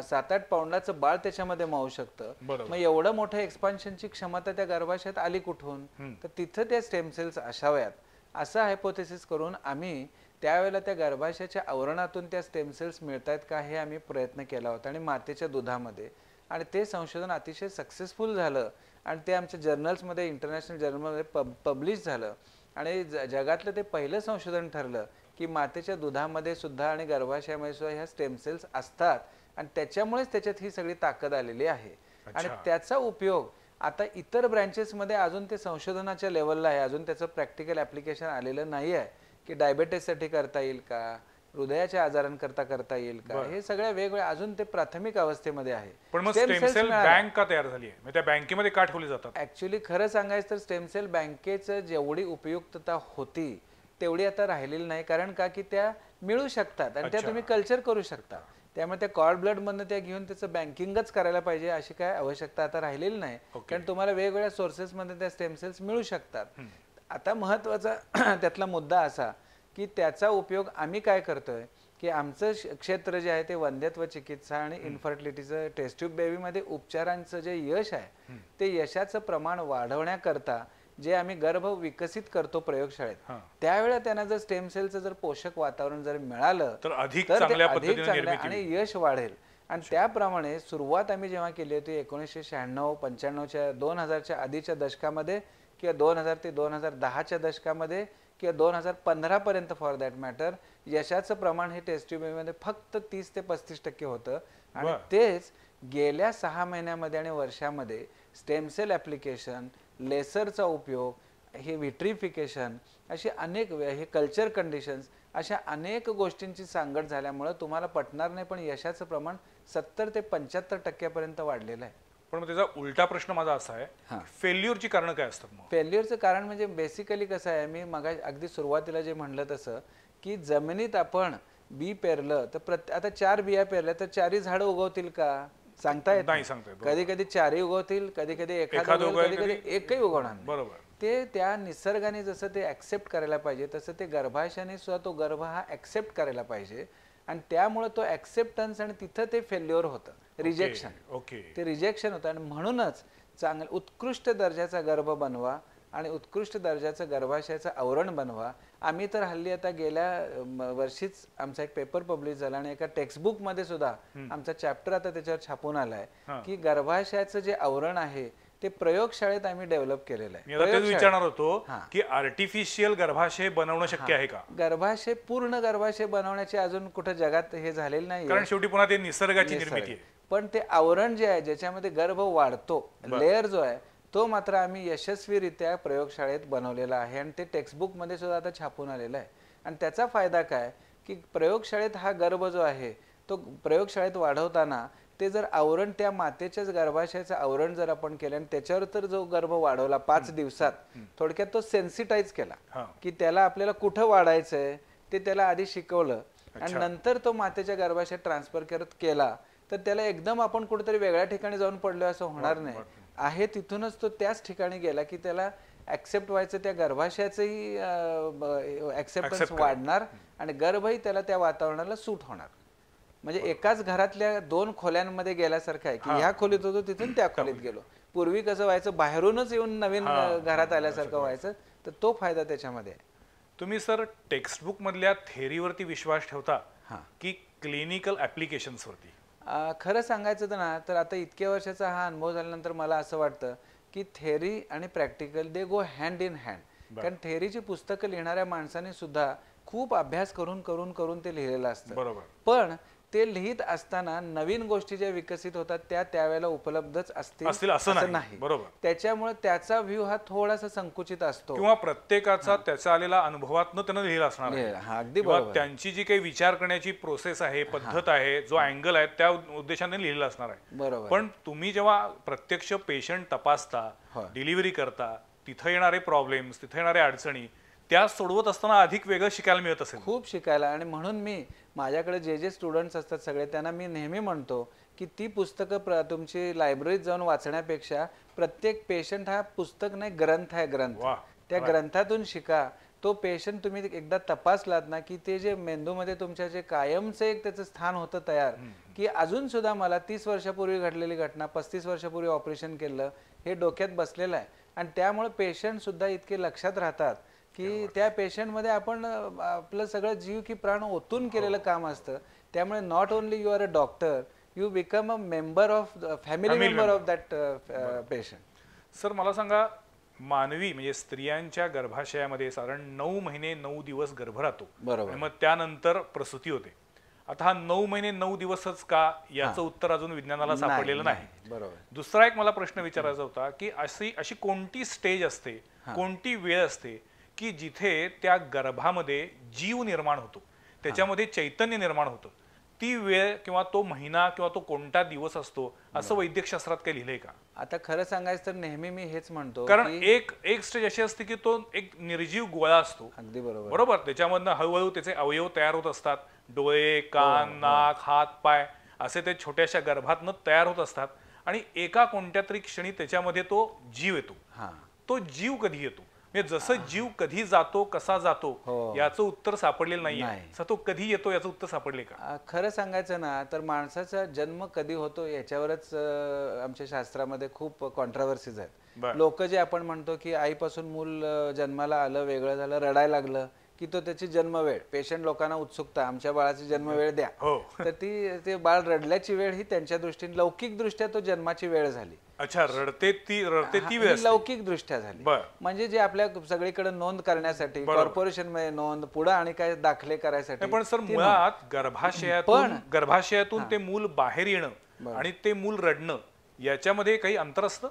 7-8 पाऊंडाचं बाळ त्याच्यामध्ये मावू शकतं. मग एवढं मोठं एक्सपान्शनची क्षमता त्या गर्भाशयात आली कुठून? तर तिथं त्या स्टेम सेल्स असाव्यात असं हायपोथेसिस करून आम्ही त्यावेळेला त्या गर्भाशयाच्या आवरणातून त्या स्टेम सेल्स मिळतायत का हे आम्ही प्रयत्न केला होता, आणि मातेच्या दुधामध्ये. आणि ते संशोधन अतिशय सक्सेसफुल झालं आणि ते आमच्या जर्नल्समध्ये, इंटरनॅशनल जर्नलमध्ये पब्लिश झालं. आणि जगातलं ते पहिलं संशोधन ठरलं की मातेच्या दुधामध्ये सुद्धा आणि गर्भाशयामध्ये सुद्धा ह्या स्टेम सेल्स असतात, आणि त्याच्यामुळेच त्याच्यात ही सगळी ताकद आलेली आहे. आणि त्याचा उपयोग आता इतर ब्रँचेसमध्ये अजून ते संशोधनाच्या लेवलला आहे, अजून त्याचं प्रॅक्टिकल ऍप्लिकेशन आलेलं नाही आहे की डायबेटीससाठी करता येईल का, हृदयाच्या आजारांकरता करता येईल का, हे सगळ्या वेगवेगळ्या अजून ते प्राथमिक अवस्थेमध्ये आहे. पण मग स्टेम सेल बँक का तयार झाली आहे? त्या बँकेमध्ये का ठेवले जातात? ऍक्च्युली खरं सांगायचं तर स्टेम सेल बँकेचं जेवढी उपयुक्तता होती तेवढी आता राहिलेली नाही, कारण का की त्या मिळू शकतात आणि त्या तुम्ही कल्चर करू शकता. त्यामुळे त्या कॉर्ड ब्लड मधनं त्या घेऊन त्याचं बँकिंगच करायला पाहिजे अशी काय आवश्यकता आता राहिलेली नाही, कारण तुम्हाला वेगवेगळ्या सोर्सेस मध्ये त्या स्टेम सेल्स मिळू शकतात. आता महत्वाचा त्यातला मुद्दा असा की त्याचा उपयोग आम्ही काय करतोय की आमचं क्षेत्र जे आहे ते वंध्यत्व चिकित्सा आणि इन्फर्टिलिटीचं टेस्ट ट्यूब बेबीमध्ये उपचारांचं जे यश आहे ते यशाचं प्रमाण वाढवण्याकरता जे आम्ही गर्भ विकसित करतो प्रयोगशाळेत, त्यावेळेला त्यांना जर स्टेम सेलचं जर पोषक वातावरण जर मिळालं तर अधिक चांगल्या आणि यश वाढेल. आणि त्याप्रमाणे सुरुवात आम्ही जेव्हा केली होती 1996-95च्या 2000च्या आधीच्या दशकामध्ये, किंवा 2000 ते 2010च्या दशकामध्ये, किंवा 2015 पर्यंत फॉर दॅट मॅटर, यशाचं प्रमाण हे टेस्ट ट्यूब मध्ये फक्त 30 ते 35% होतं. आणि तेच गेल्या 6 महिन्यामध्ये आणि वर्षामध्ये स्टेम सेल ऍप्लिकेशन, लेसरचा उपयोग, हे विट्रिफिकेशन, अशी अनेक, हे कल्चर कंडिशन्स, अशा अनेक गोष्टींची सांगड झाल्यामुळे तुम्हाला पटणार नाही पण यशाचं प्रमाण 70 ते 75% पर्यंत वाढलेलं आहे. पण मग त्याचा उलटा प्रश्न माझा असा आहे, फेल्युअरची कारण काय असतात? मग फेल्युअरचं कारण म्हणजे बेसिकली कसं आहे, मी मग अगदी सुरुवातीला जे म्हणलं तसं की जमिनीत आपण बी पेरलं तर आता 4 बिया पेरल्या तर 4ही झाडं उगवतील का? सांगता येत नाही. कधी कधी 4ही उगवतील, कधी कधी एखादं, कधी कधी एकही उगवणार नाही. बरोबर. ते त्या निसर्गाने जसं ते ऍक्सेप्ट करायला पाहिजे तसं ते गर्भाशयाने सुद्धा तो गर्भ हा ऍक्सेप्ट करायला पाहिजे, आणि त्यामुळे तो ऍक्सेप्टन्स आणि तिथं ते फेल्युअर होतं, रिजेक्शन. ते रिजेक्शन होतं. आणि म्हणूनच चांगलं उत्कृष्ट दर्जाचा गर्भ बनवा आणि उत्कृष्ट दर्जाचं गर्भाशयाचं आवरण बनवा. आम्ही तर हल्ली आता गेल्या वर्षीच आमचा एक पेपर पब्लिश झाला आणि एका टेक्स्टबुक मध्ये सुद्धा आमचा चॅप्टर आता त्याच्यावर छापून आलाय की गर्भाशयाचं जे आवरण आहे ते प्रयोगशाळेत आम्ही डेव्हलप केलेलं आहे. मी तेच विचारणार होतो की आर्टिफिशियल गर्भाशय बनवणं शक्य आहे का? गर्भाशय, पूर्ण गर्भाशय बनवण्याचे अजून कुठे जगात हे झालेलं नाही, कारण शेवटी पुन्हा ते निसर्गाची निर्मिती आहे. पण ते आवरण जे आहे ज्याच्यामध्ये गर्भ वाढतो, लेअर जो आहे तो मात्र आम्ही यशस्वीरित्या प्रयोगशाळेत बनवलेला आहे आणि ते टेक्स्टबुकमध्ये सुद्धा आता छापून आलेलं आहे. आणि त्याचा फायदा काय की प्रयोगशाळेत हा गर्भ जो आहे तो प्रयोगशाळेत वाढवताना ते जर आवरण त्या मातेच्याच गर्भाशयाचं आवरण जर आपण केलं आणि त्याच्यावर तर जो गर्भ वाढवला 5 दिवसात, थोडक्यात तो सेन्सिटाईज केला की त्याला आपल्याला कुठं वाढायचंय ते त्याला आधी शिकवलं आणि नंतर तो मातेच्या गर्भाशयात ट्रान्सफर केला तर त्याला एकदम आपण कुठेतरी वेगळ्या ठिकाणी जाऊन पडलो असं होणार नाही. आहे तिथूनच तो त्याच ठिकाणी गेला की त्याला ऍक्सेप्ट व्हायचं, त्या गर्भाशयाचंही ऍक्सेप्टन्स वाढणार आणि गर्भही त्याला त्या वातावरणाला सूट होणार. म्हणजे एकाच घरातल्या 2 खोल्यांमध्ये गेल्यासारखं आहे की ह्या खोलीत होतो तिथून त्या खोलीत गेलो. पूर्वी कसं व्हायचं बाहेरूनच येऊन नवीन घरात आल्यासारखं व्हायचं, तर तो फायदा त्याच्यामध्ये आहे. तुम्ही सर टेक्स्टबुक मधल्या थेअरीवरती विश्वास ठेवता की क्लिनिकल ऍप्लिकेशन्स वरती? खरं सांगायचं ना तर आता इतक्या वर्षाचा हा अनुभव झाल्यानंतर मला असं वाटतं की थेअरी आणि practical they go hand in hand. कारण थेअरीची पुस्तकं लिहिणाऱ्या माणसाने सुद्धा खूप अभ्यास करून करून करून ते लिहिलेलं असतं. बरोबर. पण ते लिहित असताना नवीन गोष्टी ज्या विकसित होतात त्या त्यावेळेला उपलब्धच असतील असं नाही. बरोबर. त्याच्यामुळे त्याचा व्ह्यू हा थोडासा संकुचित असतो किंवा प्रत्येकाचा त्याचा आलेला अनुभवातनं त्यानं लिहिला असणार आहे. अगदी किंवा बरोबर. त्यांची जी काही विचार करण्याची प्रोसेस आहे, पद्धत आहे, जो अँगल आहे त्या उद्देशाने लिहिलेला असणार आहे. बरोबर. पण तुम्ही जेव्हा प्रत्यक्ष पेशंट तपासता, डिलिव्हरी करता, तिथे येणारे प्रॉब्लेम्स, तिथे येणाऱ्या अडचणी त्या सोडवत असताना अधिक वेगळं शिकायला मिळत असेल. खूप शिकायला. आणि म्हणून मी माझ्याकडे जे स्टुडंट्स असतात सगळे त्यांना मी नेहमी म्हणतो की ती पुस्तकं तुमची लायब्ररीत जाऊन वाचण्यापेक्षा प्रत्येक पेशंट हा पुस्तक नाही ग्रंथ आहे, ग्रंथ. त्या ग्रंथातून शिका. तो पेशंट तुम्ही एकदा तपासलात ना की ते जे मेंदूमध्ये तुमच्या जे कायमचं एक त्याचं स्थान होतं तयार की अजून सुद्धा मला 30 वर्षापूर्वी घडलेली घटना 35 वर्षापूर्वी ऑपरेशन केलं हे डोक्यात बसलेलं आहे. आणि त्यामुळे पेशंट सुद्धा इतके लक्षात राहतात की त्या पेशंटमध्ये आपण आपलं सगळं जीव की प्राण ओतून केलेलं काम असतं. त्यामुळे not only you are a doctor, you become a member of family member of that patient. Sir मला सांगा, मानवी म्हणजे स्त्रियांच्या गर्भाशयामध्ये साधारण 9 महिने 9 दिवस गर्भ राहतो. बरोबर. मग त्यानंतर प्रसूती होते. आता हा 9 महिने 9 दिवसच का, याचं उत्तर अजून विज्ञानाला सापडलेलं नाही. बरोबर. दुसरा एक मला प्रश्न विचारायचा होता की अशी कोणती स्टेज असते, कोणती वेळ असते की जिथे त्या गर्भामध्ये जीव निर्माण होतो, त्याच्यामध्ये चैतन्य निर्माण होतं? ती वेळ किंवा तो महिना किंवा तो कोणता दिवस असतो असं वैद्यकशास्त्रात काही लिहिलंय का? आता खरं सांगायचं तर नेहमी मी हेच म्हणतो कारण एक स्टेज अशी असते की तो एक निर्जीव गोळा असतो. अगदी बरोबर. बरोबर. त्याच्यामधनं हळूहळू त्याचे अवयव तयार होत असतात. डोळे, कान, नाक, हात, पाय असे ते छोट्याशा गर्भातनं तयार होत असतात आणि एका कोणत्या तरी क्षणी त्याच्यामध्ये तो जीव येतो. तो जीव कधी येतो, म्हणजे जसं जीव कधी जातो, कसा जातो याचं उत्तर सापडलेलं नाहीये. तो कधी येतो याचं उत्तर सापडले का? खरं सांगायचं ना तर माणसाचा जन्म कधी होतो याच्यावरच आमच्या शास्त्रामध्ये खूप कॉन्ट्रावर्सीज आहेत. लोक जे आपण म्हणतो की आईपासून मूल जन्माला आलं, वेगळं झालं, रडायला लागलं की तो त्याची जन्मवेळ, पेशंट लोकांना उत्सुकता आमच्या बाळाची जन्मवेळ द्या, तर ते बाळ रडल्याची वेळ ही त्यांच्या दृष्टीने लौकिक दृष्ट्या तो जन्माची वेळ झाली. अच्छा, रडते ती वेळ लौकिक दृष्ट्या झाली. म्हणजे जे आपल्या सगळीकडे नोंद करण्यासाठी कॉर्पोरेशन मध्ये नोंद, पुढे आणि काय दाखले करायसाठी. पण सर मुळात गर्भाशयातून ते मूल बाहेर येणं आणि ते मूल रडणं याच्यामध्ये काही अंतर असतं?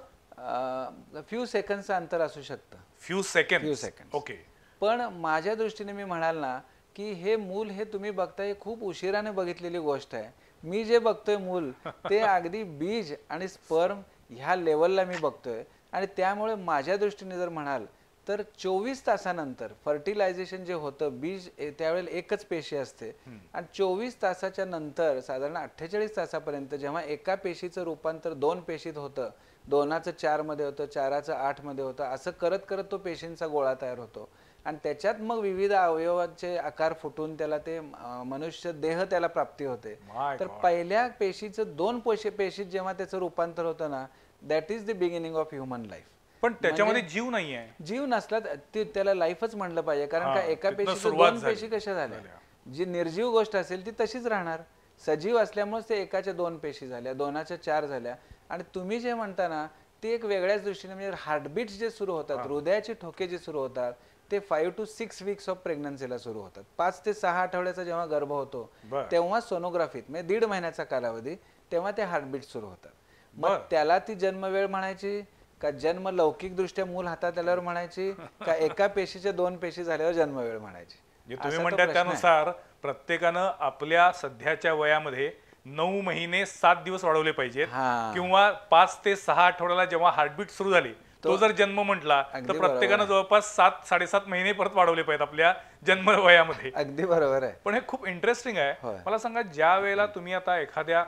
फ्यू सेकंडचं अंतर असू शकतं. Few second. ओके. पण माझ्या दृष्टीने मी म्हणाल ना की हे मूल हे तुम्ही बघताय खूप उशिराने बघितलेली गोष्ट आहे. मी जे बघतोय मूल ते अगदी बीज आणि स्पर्म ह्या लेवलला मी बघतोय. आणि त्यामुळे माझ्या दृष्टीने जर म्हणाल तर 24 तासानंतर फर्टिलायझेशन जे होतं, बीज त्यावेळेला एकच पेशी असते आणि 24 तासाच्या नंतर साधारण 48 तासापर्यंत जेव्हा एका पेशीचं रूपांतर 2 पेशीत होतं, 2चं 4 मध्ये होतं, 4चं 8 मध्ये होतं, असं करत करत तो पेशींचा गोळा तयार होतो आणि त्याच्यात मग विविध अवयवांचे आकार फुटून त्याला ते मनुष्य देह त्याला प्राप्ती होते. तर पहिल्या पेशीचं 2 पेशीत जेव्हा त्याचं रूपांतर होतं ना, that is the beginning of human life. पण त्याच्यामध्ये जीव नाहीये. जीव नसला त्याला लाईफच म्हणलं पाहिजे. कारण का एका पेशीचं 2 पेशी कशा झाल्या? जी निर्जीव गोष्ट असेल ती तशीच राहणार. सजीव असल्यामुळे ते एकाच्या 2 पेशी झाल्या, 2च्या 4 झाल्या. आणि तुम्ही जे म्हणता ना ते एक वेगळ्याच दृष्टीने, म्हणजे हार्टबीट्स जे सुरू होतात, हृदयाचे ठोके जे सुरू होतात ते 5 to 6 वीक्स ऑफ प्रेग्नन्सीला सुरू होतात. 5 ते 6 आठवड्याचा जेव्हा गर्भ होतो तेव्हा सोनोग्राफीत, म्हणजे 1.5 महिन्याचा कालावधी, तेव्हा ते हार्टबीट सुरू होतात. मग त्याला ती जन्मवेळ म्हणायची का जन्म लौकिकदृष्ट्या मूल हातात आल्यावर म्हणायची का एका पेशीच्या 2 पेशी झाल्यावर जन्मवेळ म्हणायची? तुम्ही म्हणता त्यानुसार प्रत्येकानं आपल्या सध्याच्या वयामध्ये 9 महिने 7 दिवस वाढवले पाहिजेत किंवा 5 ते 6 आठवड्याला जेव्हा हार्टबीट सुरू झाली तो जर जन्म म्हटला तर प्रत्येकानं जवळपास 7-7.5 महिने परत वाढवले पाहिजेत आपल्या जन्म वयामध्ये. अगदी बरोबर आहे. पण हे खूप इंटरेस्टिंग आहे. मला सांगा, ज्या वेळेला तुम्ही आता एखाद्या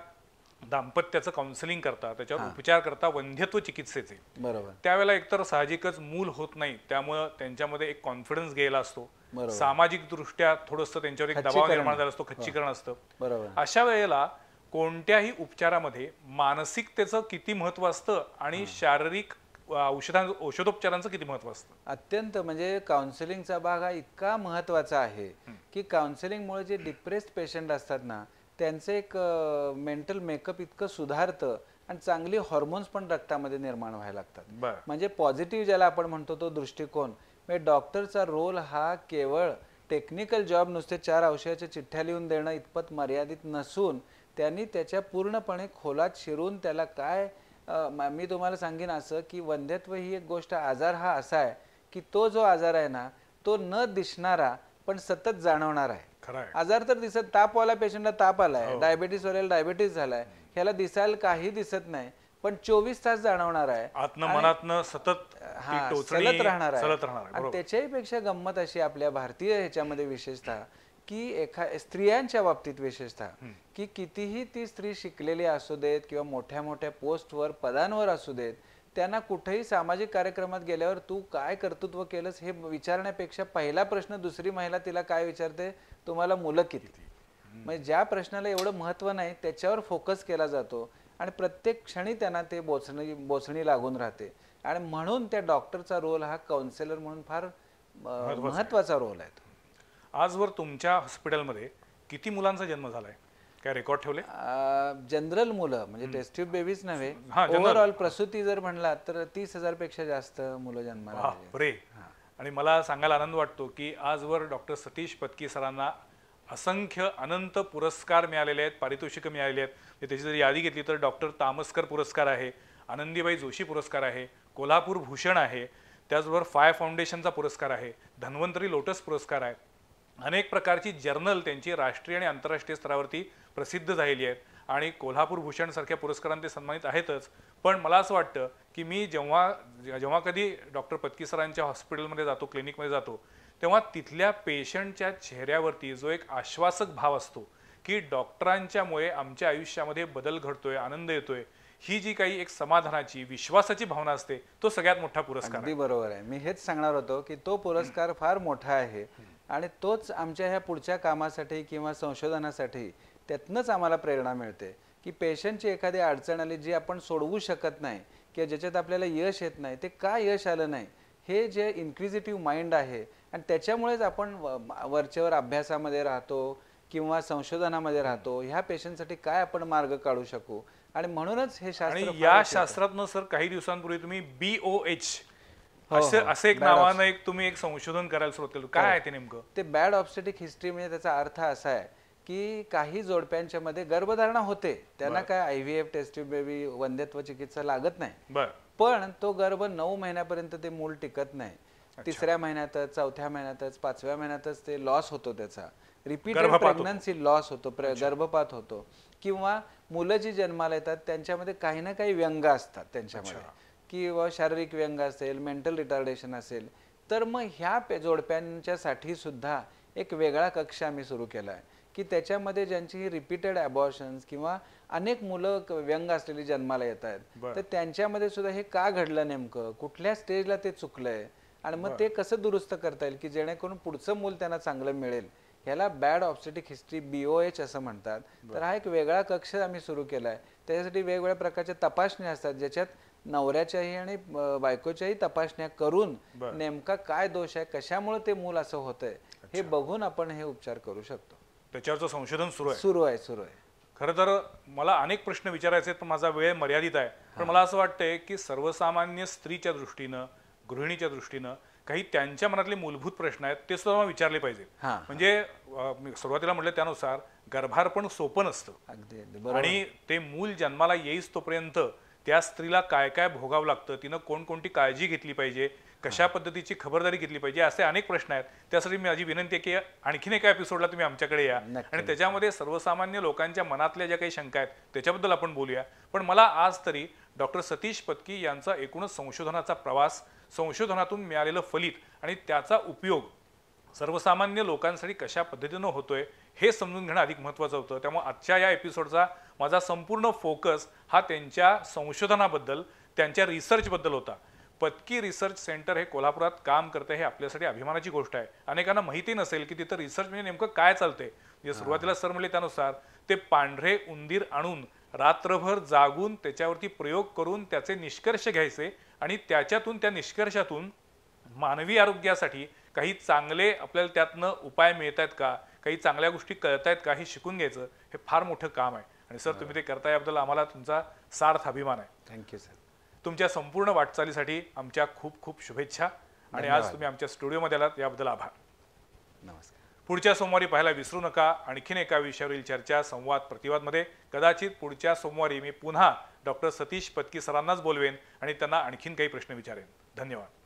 दाम्पत्याचं काउन्सिलिंग करता, त्याच्यावर उपचार करता वंध्यत्व चिकित्सेचे, बरोबर, त्यावेळेला एकतर साहजिकच मूल होत नाही, त्यामुळे त्यांच्यामध्ये एक कॉन्फिडन्स गेला असतो, सामाजिक दृष्ट्या थोडंसं त्यांच्यावर एक दबाव निर्माण झाला असतो, खच्चीकरण असतं. बरोबर. अशा वेळेला कोणत्याही उपचारामध्ये मानसिकतेचं किती महत्व असतं आणि शारीरिक औषधोपचारांचं किती महत्व असतं? अत्यंत, म्हणजे काउन्सिलिंगचा भाग हा इतका महत्वाचा आहे की काउन्सिलिंगमुळे जे डिप्रेस्ड पेशंट असतात ना, त्यांचं एक मेंटल मेकअप इतकं सुधारतं आणि चांगली हॉर्मोन्स पण रक्तामध्ये निर्माण व्हायला लागतात. म्हणजे पॉझिटिव्ह ज्याला आपण म्हणतो तो दृष्टिकोन, म्हणजे डॉक्टरचा रोल हा केवळ टेक्निकल जॉब, नुसते 4 औषधाच्या चिठ्ठ्या लिहून देणं इतपत मर्यादित नसून त्यांनी त्याच्या पूर्णपणे खोलात शिरून त्याला काय, मी तुम्हाला सांगेन असं की वंध्यत्व ही एक गोष्ट, आजार हा असा आहे की तो जो आजार आहे ना, तो न दिसणारा पण सतत जाणवणार आहे. आजार तर दिसत, तापवाला पेशंटला ताप आलाय, डायबिटीस वाल्याला डायबिटीस झालाय, ह्याला दिसायला काही दिसत नाही पण 24 तास जाणवणार आहे, आत्ममनातनं सतत सलत राहणार आहे. आणि त्याच्याही पेक्षा गंमत अशी आपल्या भारतीय ह्याच्यामध्ये विशेषतः की स्त्रियांच्या बाबतीत विशेषतः की कितीही ती स्त्री शिकलेली असू देत किंवा मोठ्या मोठ्या पोस्टवर पदांवर असू देत, त्यांना कुठेही सामाजिक कार्यक्रमात गेल्यावर तू काय कर्तृत्व केलंस हे विचारण्यापेक्षा पहिला प्रश्न दुसरी महिला तिला काय विचारते, तुम्हाला मुलं किती? म्हणजे ज्या प्रश्नाला एवढं महत्व नाही त्याच्यावर फोकस केला जातो आणि प्रत्येक क्षणी त्यांना ते बोचणी लागून राहते. आणि म्हणून त्या डॉक्टरचा रोल हा काउन्सिलर म्हणून फार महत्वाचा रोल आहे. आजवर तुमच्या हॉस्पिटलमध्ये किती मुलांचा जन्म झालाय, काय रेकॉर्ड ठेवले? जनरल मुलं म्हणजे टेस्ट ट्यूब बेबीज नव्हे, ओव्हरऑल प्रसूती जर म्हणला तर 30,000 पेक्षा जास्त मुलं जन्माला आले. आणि मला सांगायला आनंद वाटतो की आजवर डॉक्टर सतीश पत्की सरांना असंख्य अनंत पुरस्कार मिळालेले आहेत, पारितोषिकं मिळालेली आहेत. त्याची जर यादी घेतली तर डॉक्टर तामस्कर पुरस्कार आहे, आनंदीबाई जोशी पुरस्कार आहे, कोल्हापूर भूषण आहे, त्याचबरोबर फाय फाउंडेशनचा पुरस्कार आहे, धन्वंतरी लोटस पुरस्कार आहे. अनेक प्रकारची जर्नल त्यांची राष्ट्रीय आणि आंतरराष्ट्रीय स्तरावरती प्रसिद्ध झालेली आहेत आणि कोल्हापूर भूषण सारख्या पुरस्कारांनी ते सन्मानित आहेतच. पण मला असं वाटतं की मी जेव्हा कधी डॉक्टर पत्की सरांच्या हॉस्पिटलमध्ये जातो, क्लिनिकमध्ये जातो, तेव्हा तिथल्या पेशंटच्या चेहऱ्यावरती जो एक आश्वासक भाव असतो की डॉक्टरांच्यामुळे आमच्या आयुष्यामध्ये बदल घडतोय, आनंद येतोय, ही जी काही एक समाधानाची, विश्वासाची भावना असते, तो सगळ्यात मोठा पुरस्कार. अगदी बरोबर आहे. मी हेच सांगणार होतो की तो पुरस्कार फार मोठा आहे आणि तोच आमच्या ह्या पुढच्या कामासाठी किंवा संशोधनासाठी त्यातनंच आम्हाला प्रेरणा मिळते की पेशंटची एखादी अडचण आली जी आपण सोडवू शकत नाही किंवा ज्याच्यात आपल्याला यश येत नाही, ते का यश आलं नाही, हे जे इन्क्विजिटिव्ह माइंड आहे आणि त्याच्यामुळेच आपण वरचेवर अभ्यासामध्ये राहतो किंवा संशोधनामध्ये राहतो. ह्या पेशंटसाठी काय आपण मार्ग काढू शकू आणि म्हणूनच हे शास्त्र. आणि या शास्त्रातनं सर काही दिवसांपूर्वी तुम्ही BOH असं एक नावानं तुम्ही एक संशोधन करायला सुरुवात केलं, काय आहे ते नेमकं? ते बॅड ऑब्स्टेटिक हिस्ट्री, म्हणजे त्याचा अर्थ असा आहे की काही जोडप्यांच्या मध्ये गर्भधारणा होते, त्यांना काय IVF, टेस्ट ट्यूब बेबी, वंध्यत्व चिकित्सा लागत नाही, पण तो गर्भ 9 महिन्यापर्यंत ते मूल टिकत नाही. 3ऱ्या महिन्यातच, 4थ्या महिन्यातच, 5व्या महिन्यातच ते लॉस होतो, त्याचा रिपीटेड प्रेग्नन्सी लॉस होतो, गर्भपात होतो. किंवा मुलं जी जन्माला येतात त्यांच्यामध्ये काही ना काही व्यंग असतात त्यांच्यामध्ये, किंवा शारीरिक व्यंग असेल, मेंटल रिटार्डेशन असेल, तर मग ह्या जोडप्यांच्यासाठी सुद्धा एक वेगळा कक्ष आम्ही सुरू केला आहे की त्याच्यामध्ये ज्यांची रिपीटेड अबॉर्शन्स किंवा अनेक मुलं व्यंग असलेली जन्माला येत आहेत, तर त्यांच्यामध्ये सुद्धा हे का घडलं, नेमकं कुठल्या स्टेजला ते चुकलंय आणि मग ते कसं दुरुस्त करता येईल की जेणेकरून पुढचं मूल त्यांना चांगलं मिळेल. ह्याला बॅड ऑब्स्टेटिक हिस्ट्री BOH असं म्हणतात. तर हा एक वेगळा कक्ष आम्ही सुरू केला आहे. त्याच्यासाठी वेगवेगळ्या प्रकारच्या तपासण्या असतात, ज्याच्यात नवऱ्याच्याही आणि बायकोच्याही तपासण्या करून नेमका काय दोष आहे, कशामुळे ते मूल असं होतंय हे बघून आपण हे उपचार करू शकतो. त्याच्यावरचं संशोधन सुरू आहे. खरं तर मला अनेक प्रश्न विचारायचे आहेत पण माझा वेळ मर्यादित आहे. पण मला असं वाटतंय की सर्वसामान्य स्त्रीच्या दृष्टीनं, गृहिणीच्या दृष्टीनं काही त्यांच्या मनातले मूलभूत प्रश्न आहेत ते सुद्धा विचारले पाहिजेत. म्हणजे सुरुवातीला म्हटलं त्यानुसार गर्भारपण सोपं नसतं आणि ते मूल जन्माला येईस तोपर्यंत त्या स्त्रीला काय काय भोगावं लागतं, तिनं कोणकोणती काळजी घेतली पाहिजे, कशा पद्धतीची खबरदारी घेतली पाहिजे, असे अनेक प्रश्न आहेत. त्यासाठी माझी विनंती आहे की आणखीन एका एपिसोडला तुम्ही आमच्याकडे या आणि त्याच्यामध्ये सर्वसामान्य लोकांच्या मनातल्या ज्या काही शंका आहेत त्याच्याबद्दल आपण बोलूया. पण मला आज तरी डॉक्टर सतीश पत्की यांचा एकूणच संशोधनाचा प्रवास, संशोधनातून मिळालेलं फलित आणि त्याचा उपयोग सर्वसामान्य लोकांसाठी कशा पद्धतीनं होतोय हे समजून घेणं अधिक महत्त्वाचं होतं. त्यामुळे आजच्या या एपिसोडचा माझा संपूर्ण फोकस हा त्यांच्या संशोधनाबद्दल, त्यांच्या रिसर्चबद्दल होता. पत्की रिसर्च सेंटर हे कोल्हापुरात काम करते हे आपल्यासाठी अभिमानाची गोष्ट आहे. अनेकांना माहिती नसेल की तिथं रिसर्च म्हणजे नेमकं काय चालतंय. जे सुरुवातीला सर म्हणले त्यानुसार ते पांढरे उंदीर आणून रात्रभर जागून त्याच्यावरती प्रयोग करून त्याचे निष्कर्ष घ्यायचे आणि त्याच्यातून, त्या निष्कर्षातून मानवी आरोग्यासाठी काही चांगले आपल्याला त्यातनं उपाय मिळत आहेत का, काही चांगल्या गोष्टी कळत आहेत का, हे शिकून घ्यायचं हे फार मोठं काम आहे. आणि सर तुम्ही ते करता याबद्दल आम्हाला तुमचा सार्थ अभिमान आहे. Thank you sir. तुमच्या संपूर्ण वाटचालीसाठी आमच्या खूप खूप शुभेच्छा आणि आज तुम्ही आमच्या स्टुडिओमध्ये आलात याबद्दल आभार. नमस्कार. पुढच्या सोमवारी पाहायला विसरू नका आणखीन एका विषयावरील चर्चा, संवाद, प्रतिवादमध्ये. कदाचित पुढच्या सोमवारी मी पुन्हा डॉक्टर सतीश पत्की सरांनाच बोलवेन आणि त्यांना आणखीन काही प्रश्न विचारेन. धन्यवाद.